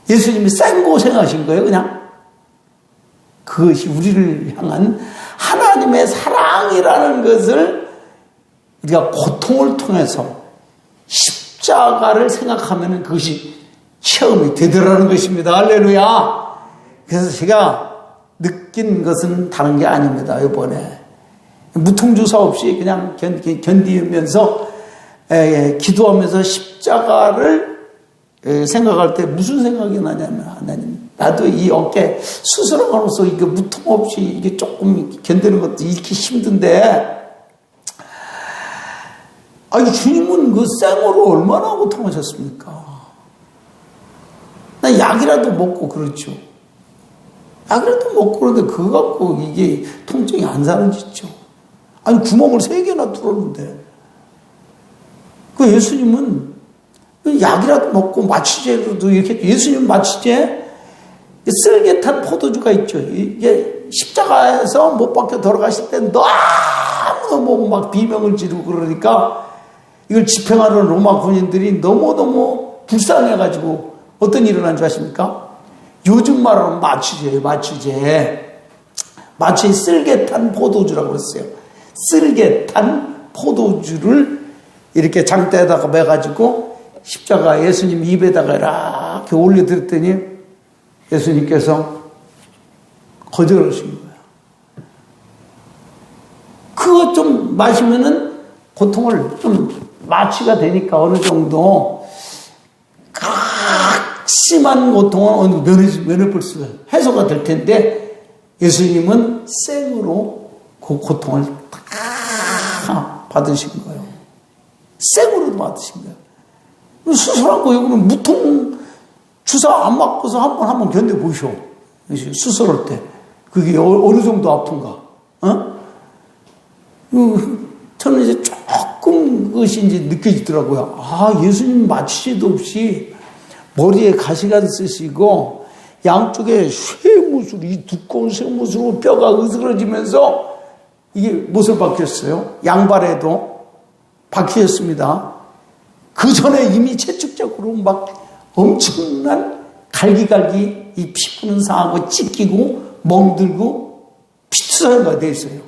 Speaker 1: 예수님이 생고생하신 거예요 그냥. 그것이 우리를 향한 하나님의 사랑이라는 것을 우리가 고통을 통해서 십자가를 생각하면 그것이 체험이 되더라는 것입니다. 할렐루야. 그래서 제가 느낀 것은 다른 게 아닙니다. 이번에 무통주사 없이 그냥 견디면서 기도하면서 십자가를 생각할 때 무슨 생각이 나냐면, 하나님, 나도 이 어깨 수술함으로써 이게 무통 없이 이게 조금 견디는 것도 이렇게 힘든데, 아니 주님은 그 생으로 얼마나 고통하셨습니까? 나 약이라도 먹고 그렇죠. 약이라도 먹고 그러는데 그거 갖고 이게 통증이 안 사라지죠. 아니 구멍을 3개나 뚫었는데 그 예수님은 약이라도 먹고 마취제로도 이렇게, 예수님 마취제 쓸개탄 포도주가 있죠. 이게 십자가에서 못 박혀 돌아가실 때 너무너무 막 비명을 지르고 그러니까 이걸 집행하는 로마 군인들이 너무너무 불쌍해가지고 어떤 일을 한 줄 아십니까? 요즘 말로는 마취제예요. 마취 쓸개탄 포도주라고 그랬어요. 쓸개탄 포도주를 이렇게 장대에다가 매가지고 십자가 예수님 입에다가 이렇게 올려드렸더니 예수님께서 거절하신 거예요. 그거 좀 마시면은 고통을 좀 마취가 되니까 어느 정도 심한 고통은 면해볼 해소가 될 텐데 예수님은 생으로 그 고통을 다 받으신 거예요. 생으로 받으신 거예요. 수술하고 여기는 무통 주사 안 맞고서 한번 견뎌보시오. 수술할 때 그게 어느 정도 아픈가? 저는 이제 조금 그것이 이제 느껴지더라고요. 아, 예수님 맞추지도 없이 머리에 가시가 쓰시고 양쪽에 쇠무술, 이 두꺼운 쇠무술로 뼈가 으스러지면서 이게 못을 박혔어요. 양발에도 박히셨습니다. 그 전에 이미 채축적으로 막 엄청난 갈기갈기 이 피부는 상하고 찢기고 멍들고 피투성이가 돼 있어요.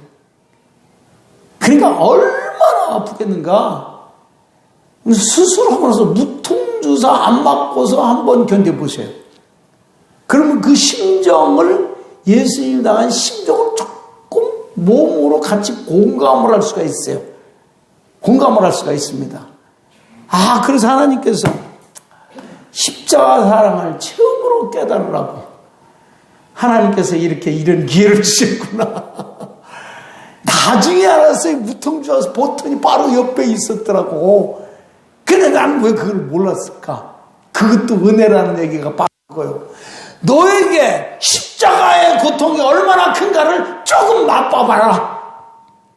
Speaker 1: 그러니까 얼마나 아프겠는가. 수술하고 나서 무통주사 안 맞고서 한번 견뎌보세요. 그러면 그 심정을, 예수님이 당한 심정을 조금 몸으로 같이 공감을 할 수가 있어요. 공감을 할 수가 있습니다. 아, 그래서 하나님께서 십자가 사랑을 처음으로 깨달으라고 하나님께서 이런 기회를 주셨구나. 나중에 알았어요. 무통주사 보통이 바로 옆에 있었더라고. 근데 난 왜 그걸 몰랐을까? 그것도 은혜라는 얘기가 빠져요. 너에게 십자가의 고통이 얼마나 큰가를 조금 맛봐봐라.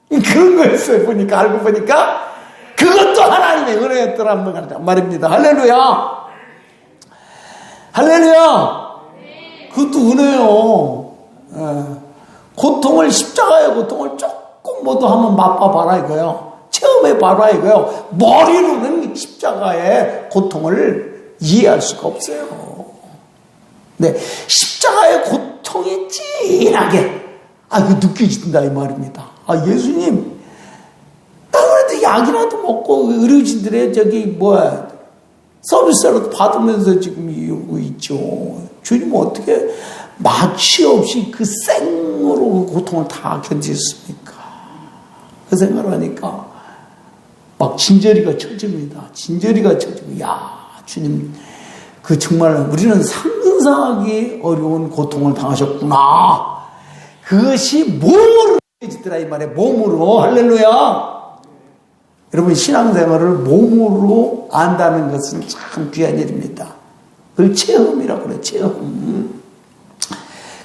Speaker 1: 그런 거였어요. 보니까, 알고 보니까 그것도 하나님의 은혜였더란 말입니다. 할렐루야. 할렐루야. 그것도 은혜요. 고통을, 십자가의 고통을 조금 모두 한번 맛봐봐라 이거요. 체험해봐라 이거요. 머리로는 십자가의 고통을 이해할 수가 없어요. 네, 십자가의 고통이 진하게 느껴진다 이 말입니다. 아, 예수님, 나 그래도 약이라도 먹고 의료진들의 서비스라도 받으면서 지금 이러고 있죠. 주님 어떻게 마취 없이 그 생으로 그 고통을 다 견디셨습니까? 그 생각을 하니까 막 진저리가 쳐집니다. 진저리가 쳐지고, 야, 주님, 그 정말 우리는 상상하기 어려운 고통을 당하셨구나. 그것이 몸으로 느껴지더라 이 말이에요. 몸으로. 할렐루야. 여러분, 신앙생활을 몸으로 안다는 것은 참 귀한 일입니다. 그걸 체험이라고 그래요. 체험.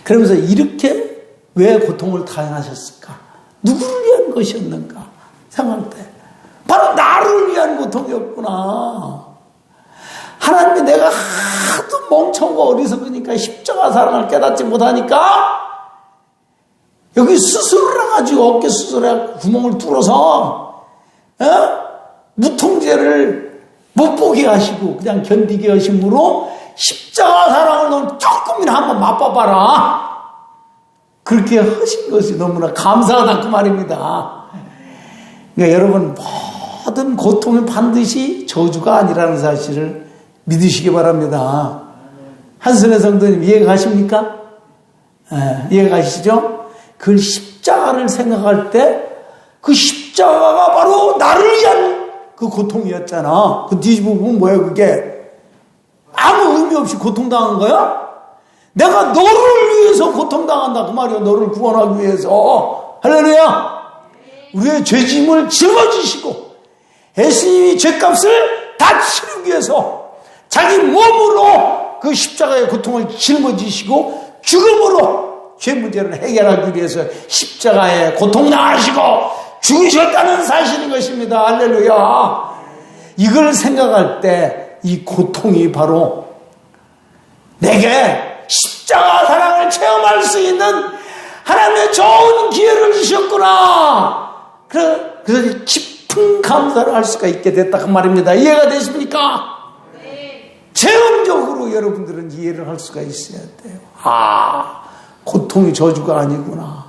Speaker 1: 그러면서 이렇게 왜 고통을 당하셨을까? 누구를 위한 것이었는가? 생각할 때 바로 나를 위한 고통이었구나. 하나님이 내가 하도 멍청하고 어리석으니까 십자가 사랑을 깨닫지 못하니까 여기 수술을 해가지고 어깨 수술에 구멍을 뚫어서 무통제를 못 보게 하시고 그냥 견디게 하심으로 십자가 사랑을 넌 조금이나 한번 맛봐봐라. 그렇게 하신 것이 너무나 감사하다 그 말입니다. 그러니까 여러분, 모든 고통은 반드시 저주가 아니라는 사실을 믿으시기 바랍니다. 한순애 성도님 이해가 가십니까? 이해가 가시죠? 그 십자가를 생각할 때 그 십자가가 바로 나를 위한 그 고통이었잖아. 그 뒤집어 보면 뭐야 그게? 아무 의미 없이 고통당한 거야? 내가 너를 위해서 고통당한다 그 말이야. 너를 구원하기 위해서. 할렐루야. 우리의 죄짐을 짊어지시고 예수님이 죄값을 다 치르기 위해서 자기 몸으로 그 십자가의 고통을 짊어지시고 죽음으로 죄 문제를 해결하기 위해서 십자가의 고통을 당하시고 죽으셨다는 사실인 것입니다. 할렐루야. 이걸 생각할 때 이 고통이 바로 내게 십자가 사랑을 체험할 수 있는 하나님의 좋은 기회를 주셨구나. 그래서 깊은 감사를 할 수가 있게 됐다 그 말입니다. 이해가 되십니까? 네. 체험적으로 여러분들은 이해를 할 수가 있어야 돼요. 아, 고통이 저주가 아니구나.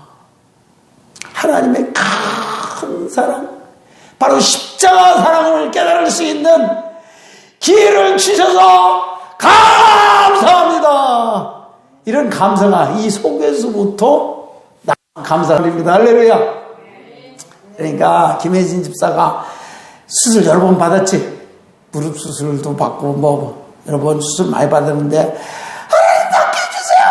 Speaker 1: 하나님의 큰 사랑, 바로 십자가 사랑을 깨달을 수 있는 기회를 주셔서 감사합니다. 이런 감사가 이 속에서부터 감사드립니다. 할렐루야. 그러니까 김혜진 집사가 수술 여러 번 받았지. 무릎 수술도 받고 여러 번 수술 많이 받았는데 하나님 낫게 해주세요.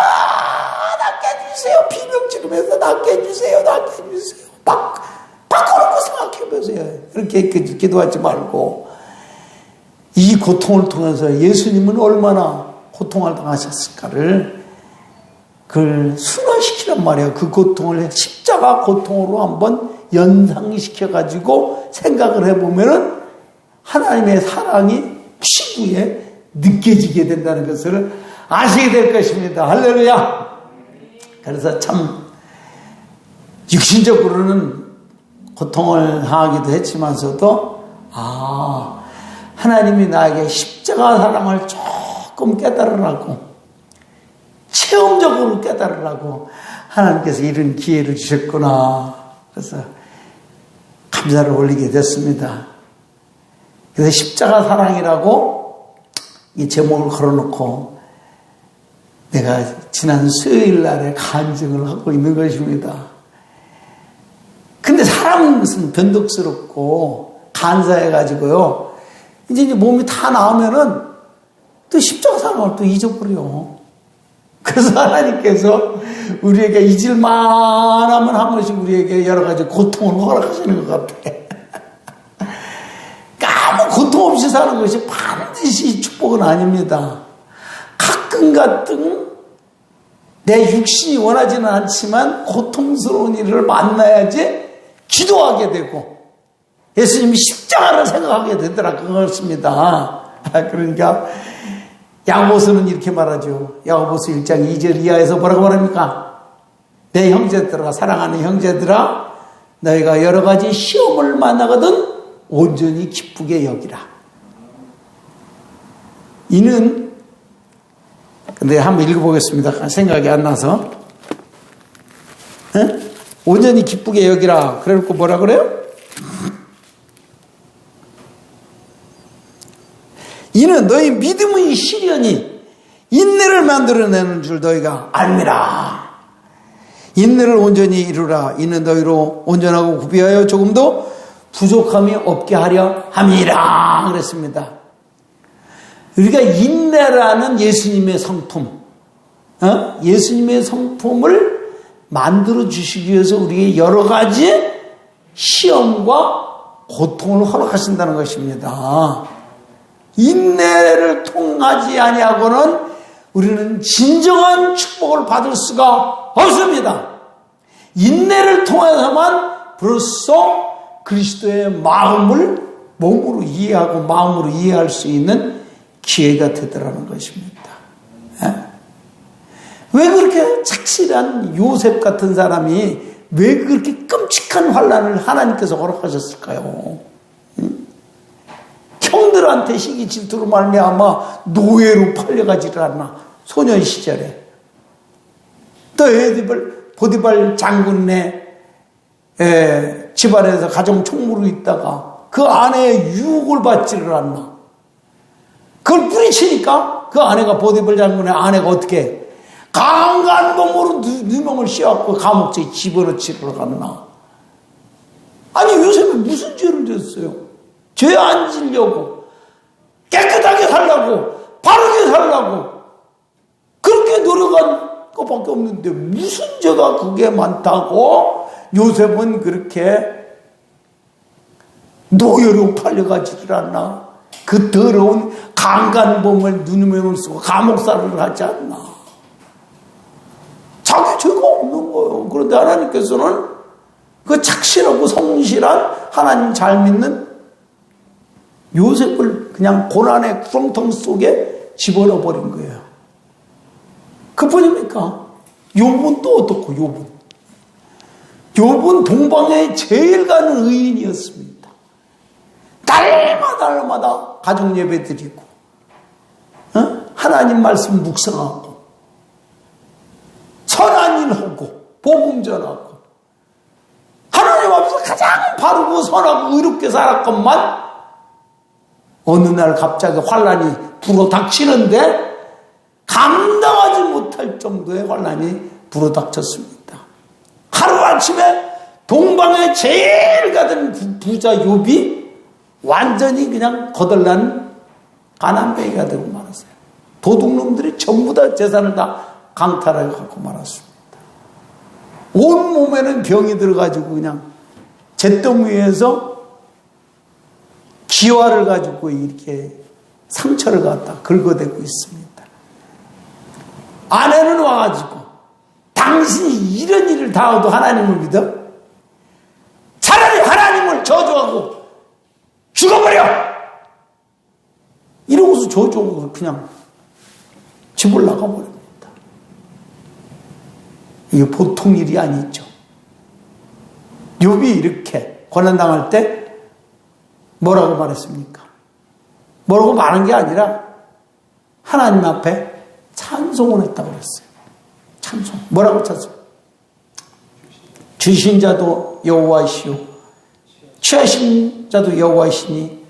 Speaker 1: 낫게 해주세요. 비명 지르면서 낫게 해주세요. 낫게 해주세요. 바꿔놓고 생각해보세요. 이렇게 기도하지 말고 이 고통을 통해서 예수님은 얼마나 고통을 당하셨을까를 그걸 순화시키란 말이에요. 그 고통을 십자가 고통으로 한번 연상시켜가지고 생각을 해보면은 하나님의 사랑이 피부에 느껴지게 된다는 것을 아시게 될 것입니다. 할렐루야! 그래서 참 육신적으로는 고통을 당하기도 했지만서도 하나님이 나에게 십자가 사랑을 조금 깨달으라고 체험적으로 깨달으라고 하나님께서 이런 기회를 주셨구나. 그래서 감사를 올리게 됐습니다. 그래서 십자가 사랑이라고 이 제목을 걸어놓고 내가 지난 수요일 날에 간증을 하고 있는 것입니다. 근데 사람은 무슨 변덕스럽고 간사해가지고요. 이제 몸이 다 나오면은 또 십자가 사랑을 또 잊어버려. 그래서 하나님께서 우리에게 잊을만 하면 한 번씩 우리에게 여러 가지 고통을 허락하시는 것 같아. 아무 고통 없이 사는 것이 반드시 축복은 아닙니다. 가끔 내 육신이 원하지는 않지만 고통스러운 일을 만나야지 기도하게 되고 예수님이 십자가를 생각하게 되더라 그렇습니다. 그러니까 야고보서는 이렇게 말하죠. 야고보서 1장 2절 이하에서 뭐라고 말합니까? 내 형제들아, 사랑하는 형제들아, 너희가 여러 가지 시험을 만나거든 온전히 기쁘게 여기라. 이는 근데 한번 읽어보겠습니다. 생각이 안 나서. 온전히 기쁘게 여기라. 그래놓고 뭐라 그래요? 이는 너희 믿음의 시련이 인내를 만들어내는 줄 너희가 알미라. 인내를 온전히 이루라. 이는 너희로 온전하고 구비하여 조금도 부족함이 없게 하려 함이라. 그랬습니다. 우리가 인내라는 예수님의 성품, 예수님의 성품을 만들어 주시기 위해서 우리에게 여러 가지 시험과 고통을 허락하신다는 것입니다. 인내를 통하지 아니하고는 우리는 진정한 축복을 받을 수가 없습니다. 인내를 통해서만 비로소 그리스도의 마음을 몸으로 이해하고 마음으로 이해할 수 있는 기회가 되더라는 것입니다. 왜 그렇게 착실한 요셉 같은 사람이 왜 그렇게 끔찍한 환난을 하나님께서 허락하셨을까요? 형들한테 시기 질투로 말미암아 노예로 팔려가지를 않나 소년 시절에 또 보디발 장군네 집안에서 가정 총무로 있다가 그 아내의 유혹을 받지를 않나 그걸 뿌리치니까 그 아내가 보디발 장군의 아내가 어떻게 강한 몸으로 누명을 씌워갖고 감옥에 집어넣지를 않나. 아니 요셉이 무슨 죄를 졌어요? 죄 안 지려고 깨끗하게 살라고 바르게 살라고 그렇게 노력한 것밖에 없는데 무슨 죄가 그게 많다고 요셉은 그렇게 노예로 팔려가지를 않나. 그 더러운 강간범을 누누면을 쓰고 감옥살이를 하지 않나. 자기 죄가 없는 거예요. 그런데 하나님께서는 그 착실하고 성실한 하나님 잘 믿는 요셉을 그냥 고난의 구렁텅 속에 집어넣어 버린 거예요. 그뿐입니까? 욥은 또 어떻고 욥은 동방에 제일 가는 의인이었습니다. 날마다 가족 예배 드리고 하나님 말씀 묵상하고 선한 일 하고 복음 전하고 하나님 앞에서 가장 바르고 선하고 의롭게 살았건만 어느 날 갑자기 환란이 불어닥치는데 감당하지 못할 정도의 환란이 불어닥쳤습니다. 하루아침에 동방에 제일 가던 부자 욥이 완전히 그냥 거덜난 가난뱅이가 되고 말았어요. 도둑놈들이 전부 다 재산을 다 강탈해 갖고 말았습니다. 온 몸에는 병이 들어가지고 그냥 잿더미 위에서 기와를 가지고 이렇게 상처를 갖다 긁어대고 있습니다. 아내는 와가지고 당신이 이런 일을 당해도 하나님을 믿어? 차라리 하나님을 저주하고 죽어버려! 이러고서 저주하고 그냥 집을 나가버립니다. 이게 보통 일이 아니죠. 욥이 이렇게 고난당할 때 뭐라고 말했습니까? 뭐라고 말한 게 아니라 하나님 앞에 찬송을 했다고 그랬어요. 찬송. 뭐라고 찬송? 주신 자도 여호와이시오 취하신 자도 여호와이시니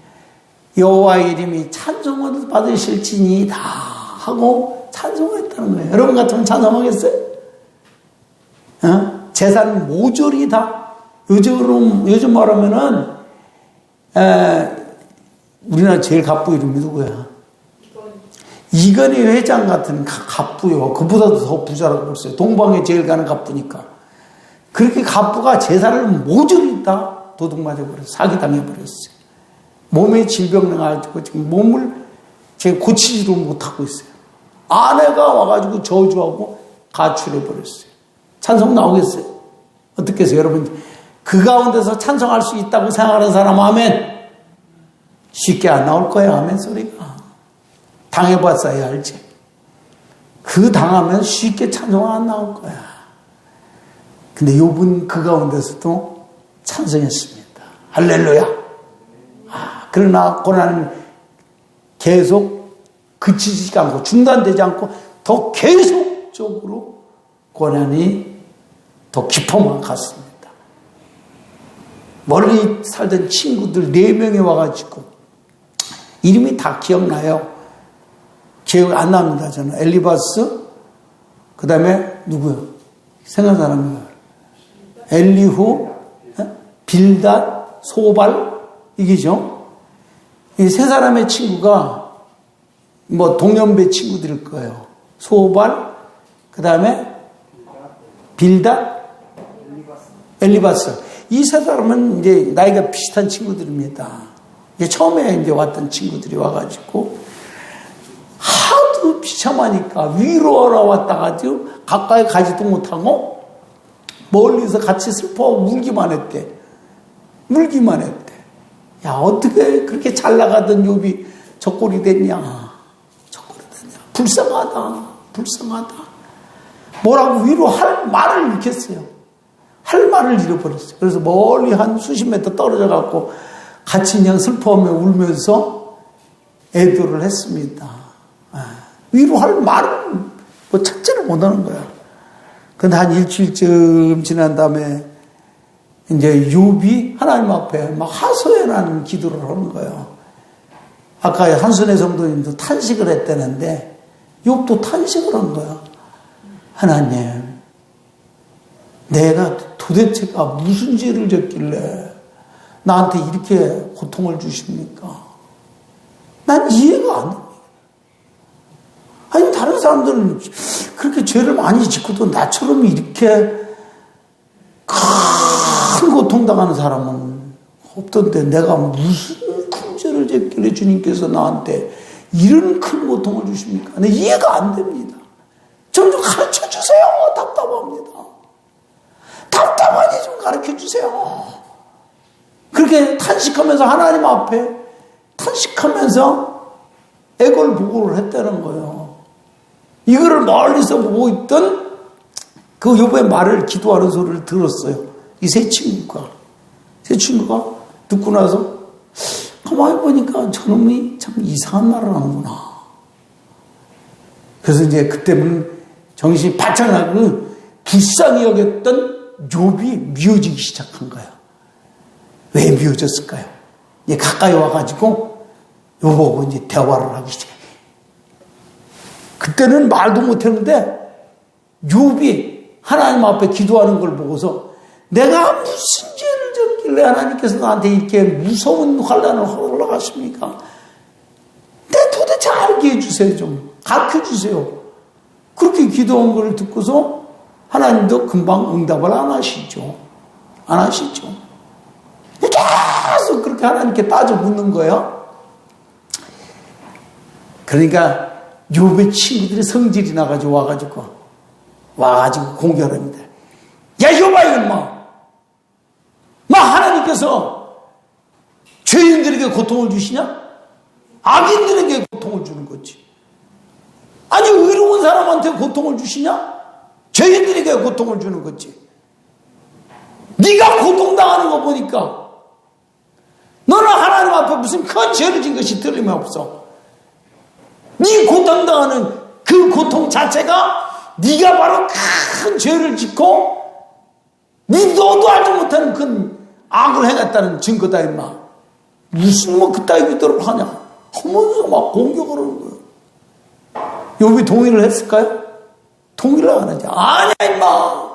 Speaker 1: 여호와의 이름이 찬송을 받으실지니이다 하고 찬송을 했다는 거예요. 여러분 같으면 찬송하겠어요? 재산 모조리 다 요즘 말하면은 우리나라 제일 갑부 이름이 누구야? 이건희 회장 같은 갑부요. 그보다도 더 부자라고 그랬어요. 동방에 제일 가는 갑부니까. 그렇게 갑부가 재산을 모조리 다 도둑맞아버렸어요. 사기당해버렸어요. 몸에 질병 나가지고 지금 몸을 제가 고치지도 못하고 있어요. 아내가 와가지고 저주하고 가출해버렸어요. 찬송 나오겠어요? 어떻겠어요? 여러분, 그 가운데서 찬송할 수 있다고 생각하는 사람 아멘. 쉽게 안 나올 거예요. 아멘 소리가. 당해봤어야 알지. 그 당하면 쉽게 찬송 안 나올 거야. 근데 욥은 그 가운데서도 찬송했습니다. 할렐루야. 그러나 고난은 계속 그치지 않고 중단되지 않고 더 계속적으로 고난이 더 깊어만 갔습니다. 멀리 살던 친구들 4명이 와가지고 이름이 다 기억나요. 기억 안 납니다. 저는 엘리바스 그 다음에 누구요? 생각나는 엘리후, 빌닷, 소발 이게죠. 이 세 사람의 친구가 뭐 동년배 친구들일 거예요. 소발, 그 다음에 빌닷, 엘리바스. 이 세 사람은 이제 나이가 비슷한 친구들입니다. 이제 처음에 이제 왔던 친구들이 와가지고 하도 비참하니까 위로하러 왔다가지고 가까이 가지도 못하고 멀리서 같이 슬퍼하고 울기만 했대. 울기만 했대. 야, 어떻게 그렇게 잘 나가던 욥이 저 꼴이 됐냐. 저 꼴이 됐냐. 불쌍하다. 불쌍하다. 뭐라고 위로할 말을 잃겠어요. 할 말을 잃어버렸어요. 그래서 멀리 한 수십 미터 떨어져 갖고 같이 그냥 슬퍼하며 울면서 애도를 했습니다. 위로할 말을 뭐 찾지를 못하는 거야. 근데 한 일주일쯤 지난 다음에 이제 욥이 하나님 앞에 막 하소연하는 기도를 하는 거예요. 아까 한순애 성도님도 탄식을 했다는데 욥도 탄식을 한 거야. 하나님, 내가 도대체가 무슨 죄를 졌길래 나한테 이렇게 고통을 주십니까? 난 이해가 안 됩니다. 아니, 다른 사람들은 그렇게 죄를 많이 짓고도 나처럼 이렇게 큰 고통당하는 사람은 없던데 내가 무슨 큰 죄를 졌길래 주님께서 나한테 이런 큰 고통을 주십니까? 내 이해가 안 됩니다. 좀 가르쳐 주세요. 답답합니다. 답답하니 좀 가르쳐 주세요. 그렇게 탄식하면서 하나님 앞에 탄식하면서 애걸복걸을 했다는 거예요. 이거를 멀리서 보고 있던 그 욥의 말을 기도하는 소리를 들었어요. 이 세 친구가 듣고 나서 가만히 보니까 저놈이 참 이상한 말을 하는구나. 그래서 이제 그때는 정신이 바짝 나고 불쌍히 여겼던 욥이 미워지기 시작한 거예요. 왜 미워졌을까요? 이제 가까이 와가지고 욥하고 이제 대화를 하기 시작해요. 그때는 말도 못했는데 욥이 하나님 앞에 기도하는 걸 보고서 내가 무슨 죄를 졌길래 하나님께서 나한테 이렇게 무서운 환난을 허락하십니까? 내 도대체 알게 해주세요. 좀 가르쳐주세요. 그렇게 기도한 걸 듣고서 하나님도 금방 응답을 안 하시죠. 안 하시죠. 계속 그렇게 하나님께 따져 묻는 거예요. 그러니까 욥의 친구들이 성질이 나가지고 와가지고 와가지고 공격합니다. 야, 여봐, 이놈아. 하나님께서 죄인들에게 고통을 주시냐? 악인들에게 고통을 주는 거지. 아니, 의로운 사람한테 고통을 주시냐? 죄인들에게 고통을 주는 거지. 네가 고통당하는 거 보니까 너는 하나님 앞에 무슨 큰 죄를 진 것이 틀림없어. 네 고통당하는 그 고통 자체가 네가 바로 큰 죄를 짓고 너도 알지 못하는 큰 악을 행했다는 증거다 임마. 무슨 그따위 믿도록 하냐 하면서 막 공격을 하는 거예요. 욥이 동의를 했을까요? 동의를 안 하지. 아니야 임마.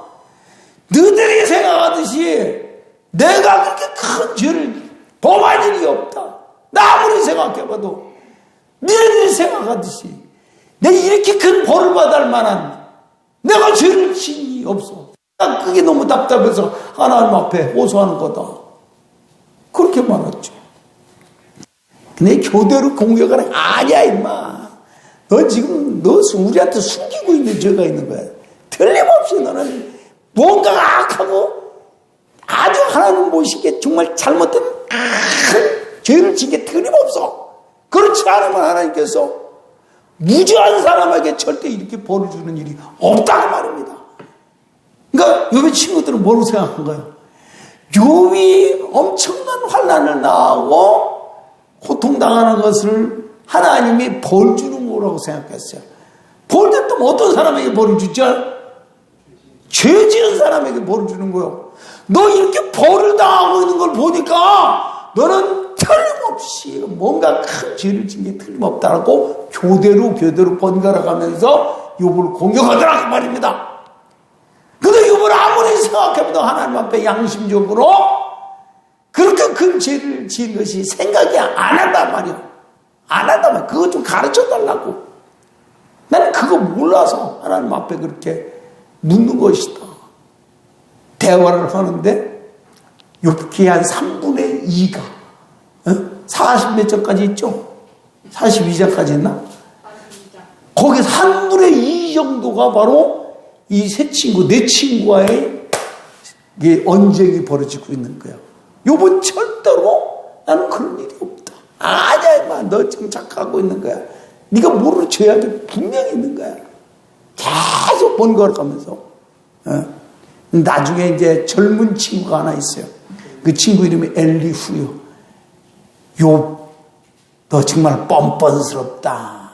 Speaker 1: 너희들이 생각하듯이 내가 그렇게 큰 죄를 범할 일이 없다. 나 아무리 생각해봐도 너희들이 생각하듯이 내가 이렇게 큰 벌을 받을 만한 내가 죄를 진 일이 없어. 난 그게 너무 답답해서 하나님 앞에 호소하는 거다. 그렇게 말했죠. 근데 교대로 공격하는 아니야 임마. 너 지금 우리한테 숨기고 있는 죄가 있는 거야. 틀림없이 너는 뭔가가 악하고 아주 하나님 보시기에 정말 잘못된 큰 죄를 진 게 틀림없어. 그렇지 않으면 하나님께서 무죄한 사람에게 절대 이렇게 벌을 주는 일이 없다고 말입니다. 그러니까 욥의 친구들은 뭐로 생각한가요? 욥이 엄청난 환난을 당하고 고통당하는 것을 하나님이 벌 주는 거라고 생각했어요. 벌 줬다면 어떤 사람에게 벌을 주죠? 죄 지은 사람에게 벌을 주는 거예요. 너 이렇게 벌을 당하고 있는 걸 보니까 너는 틀림없이 뭔가 큰 죄를 진 게 틀림없다라고 교대로 번갈아 가면서 욥을 공격하더라고 말입니다. 근데 욥을 아무리 생각해봐도 하나님 앞에 양심적으로 그렇게 큰 죄를 지은 것이 생각이 안 한단 말이야. 안 한단 말이야. 그거 좀 가르쳐 달라고. 나는 그거 몰라서 하나님 앞에 그렇게 묻는 것이다. 대화를 하는데 욥기 한 3분의 2가 40몇 절까지 있죠? 42장까지 있나?
Speaker 3: 42장.
Speaker 1: 거기서 3분의 2 정도가 바로 이 세 친구, 네 친구와의 언쟁이 벌어지고 있는 거예요. 욥은 절대로 나는 그런 일이 없다. 아니야, 임마. 너 지금 착각하고 있는 거야. 네가 모르는 죄악이 분명히 있는 거야. 계속 번거로 가면서. 나중에 이제 젊은 친구가 하나 있어요. 그 친구 이름이 엘리후요. 욥, 너 정말 뻔뻔스럽다.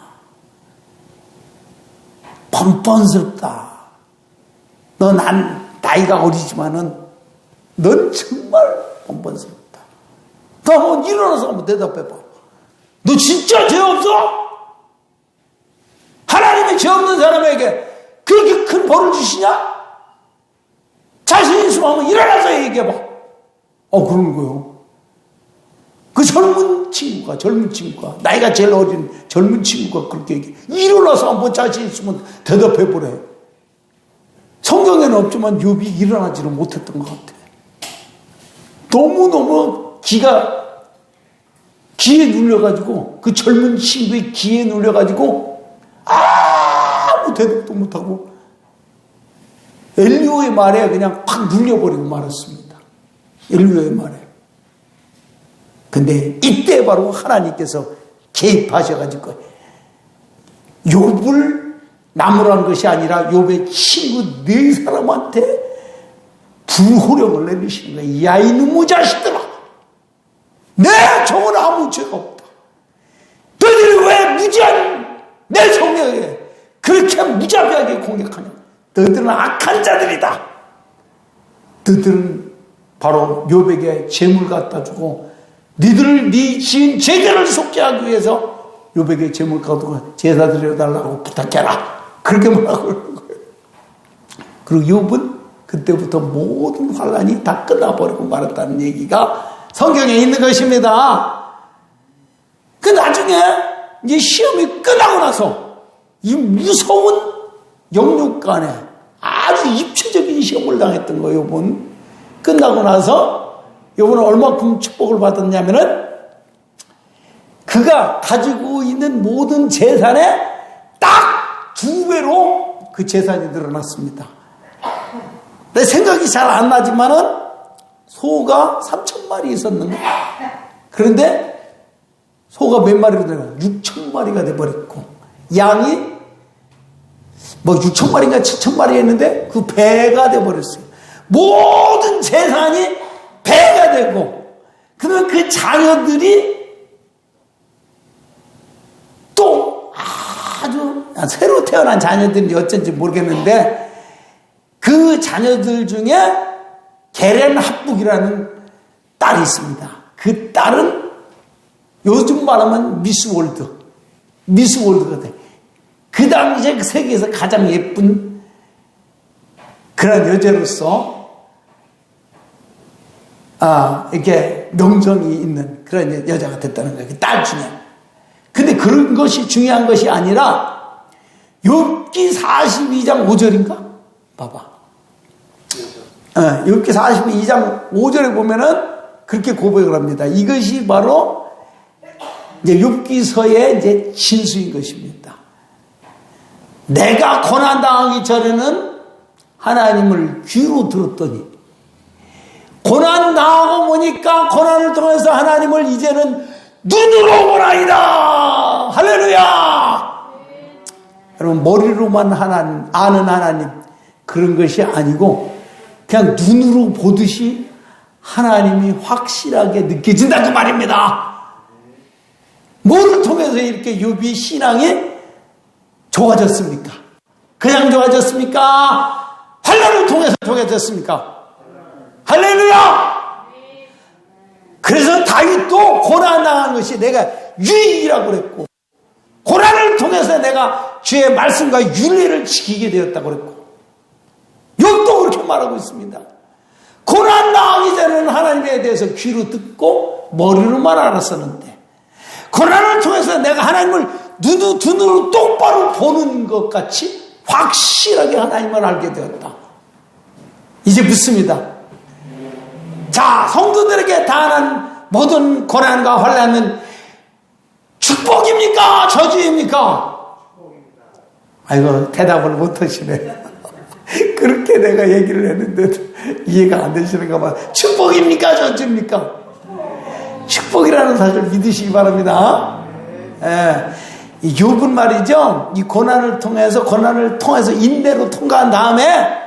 Speaker 1: 뻔뻔스럽다. 너 나이가 어리지만은 넌 정말 뻔뻔스럽다. 너 한번 일어나서 한번 대답해봐. 너 진짜 죄 없어? 하나님이 죄 없는 사람에게 그렇게 큰 벌을 주시냐? 자신 있으면 한번 일어나서 얘기해봐. 그런 거요. 그 젊은 친구가, 나이가 제일 어린 젊은 친구가 그렇게 얘기해. 일어나서 한번 자신 있으면 대답해보래. 성경에는 없지만 욥이 일어나지를 못했던 것 같아. 너무너무 기에 눌려가지고, 그 젊은 친구의 기에 눌려가지고, 아무 대답도 못하고, 엘리후의 말에 그냥 팍 눌려버리고 말았습니다. 엘리후의 말에. 근데 이때 바로 하나님께서 개입하셔가지고 욥을 나무라는 것이 아니라 욥의 친구 네 사람한테 불호령을 내리시는 거예요. 야, 이놈의 자식들아, 내 종은 아무 죄가 없다. 너희들이 왜 무지한 내 종에게 그렇게 무자비하게 공격하냐? 너희들은 악한 자들이다. 너희들은 바로 욥에게 재물 갖다 주고 네 지은 제자를 속죄하기 위해서 욥에게 재물 갖고 제사 드려달라고 부탁해라. 그렇게 말하고 있는 거예요. 그리고 욥은 그때부터 모든 환란이 다 끝나버리고 말았다는 얘기가 성경에 있는 것입니다. 그 나중에 이제 시험이 끝나고 나서 이 무서운 영육간에 아주 입체적인 시험을 당했던 거예요. 욥은 끝나고 나서 욥은 얼마큼 축복을 받았냐면은 그가 가지고 있는 모든 재산의 딱 2배로 그 재산이 늘어났습니다. 내 생각이 잘 안 나지만은 소가 3,000마리 있었는가? 그런데 소가 몇 마리로 되나? 6,000마리가 돼버렸고, 양이 뭐 6,000마리인가 7,000마리였는데 그 배가 돼버렸어요. 모든 재산이 배가 되고, 그러면 그 자녀들이 또 아주 새로 태어난 자녀들인지 어쩐지 모르겠는데, 그 자녀들 중에 게렌 합북이라는 딸이 있습니다. 그 딸은 요즘 말하면 미스 월드가 돼. 그 당시에 세계에서 가장 예쁜 그런 여자로서 이렇게 명성이 있는 그런 여자가 됐다는 거예요. 그 딸 중에. 근데 그런 것이 중요한 것이 아니라 욥기 42장 5절인가? 봐봐. 욥기 42장 5절에 보면은 그렇게 고백을 합니다. 이것이 바로 이제 욥기서의 이제 진수인 것입니다. 내가 고난당하기 전에는 하나님을 귀로 들었더니 고난당하고 보니까 고난을 통해서 하나님을 이제는 눈으로 보나이다. 할렐루야. 여러분, 머리로만 아는 하나님, 그런 것이 아니고 그냥 눈으로 보듯이 하나님이 확실하게 느껴진다 그 말입니다. 뭐를 통해서 이렇게 욥이 신앙이 좋아졌습니까? 그냥 좋아졌습니까? 환난을 통해서 좋아졌습니까? 할렐루야! 그래서 다윗도 고난당한 것이 내가 유익이라고 그랬고, 고난을 통해서 내가 주의 말씀과 윤리를 지키게 되었다고 그랬고, 욥도 그렇게 말하고 있습니다. 고난당하기 전에는 하나님에 대해서 귀로 듣고 머리로만 알았었는데, 고난을 통해서 내가 하나님을 눈으로 똑바로 보는 것 같이 확실하게 하나님을 알게 되었다. 이제 묻습니다. 자, 성도들에게 당한 모든 고난과 환난은 축복입니까? 저주입니까? 아이고, 대답을 못 하시네. 그렇게 내가 얘기를 했는데도 이해가 안 되시는가 봐. 축복입니까? 저주입니까? 축복이라는 사실을 믿으시기 바랍니다. 이 욥은 말이죠. 이 고난을 통해서 인내로 통과한 다음에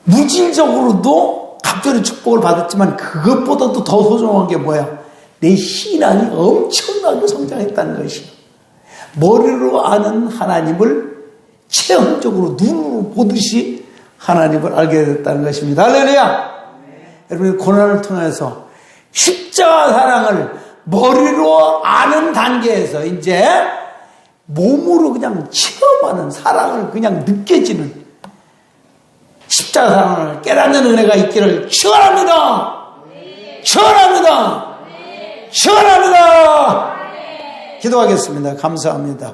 Speaker 1: 물질적으로도 갑절의 축복을 받았지만 그것보다도 더 소중한 게 뭐야? 내 신앙이 엄청나게 성장했다는 것이. 머리로 아는 하나님을 체험적으로 눈으로 보듯이 하나님을 알게 됐다는 것입니다. 할렐루야! 여러분, 고난을 통해서 십자가 사랑을 머리로 아는 단계에서 이제 몸으로 그냥 체험하는, 사랑을 그냥 느껴지는 십자가 사랑을 깨닫는 은혜가 있기를 축원합니다. 축원합니다. 축원합니다. 기도하겠습니다. 감사합니다.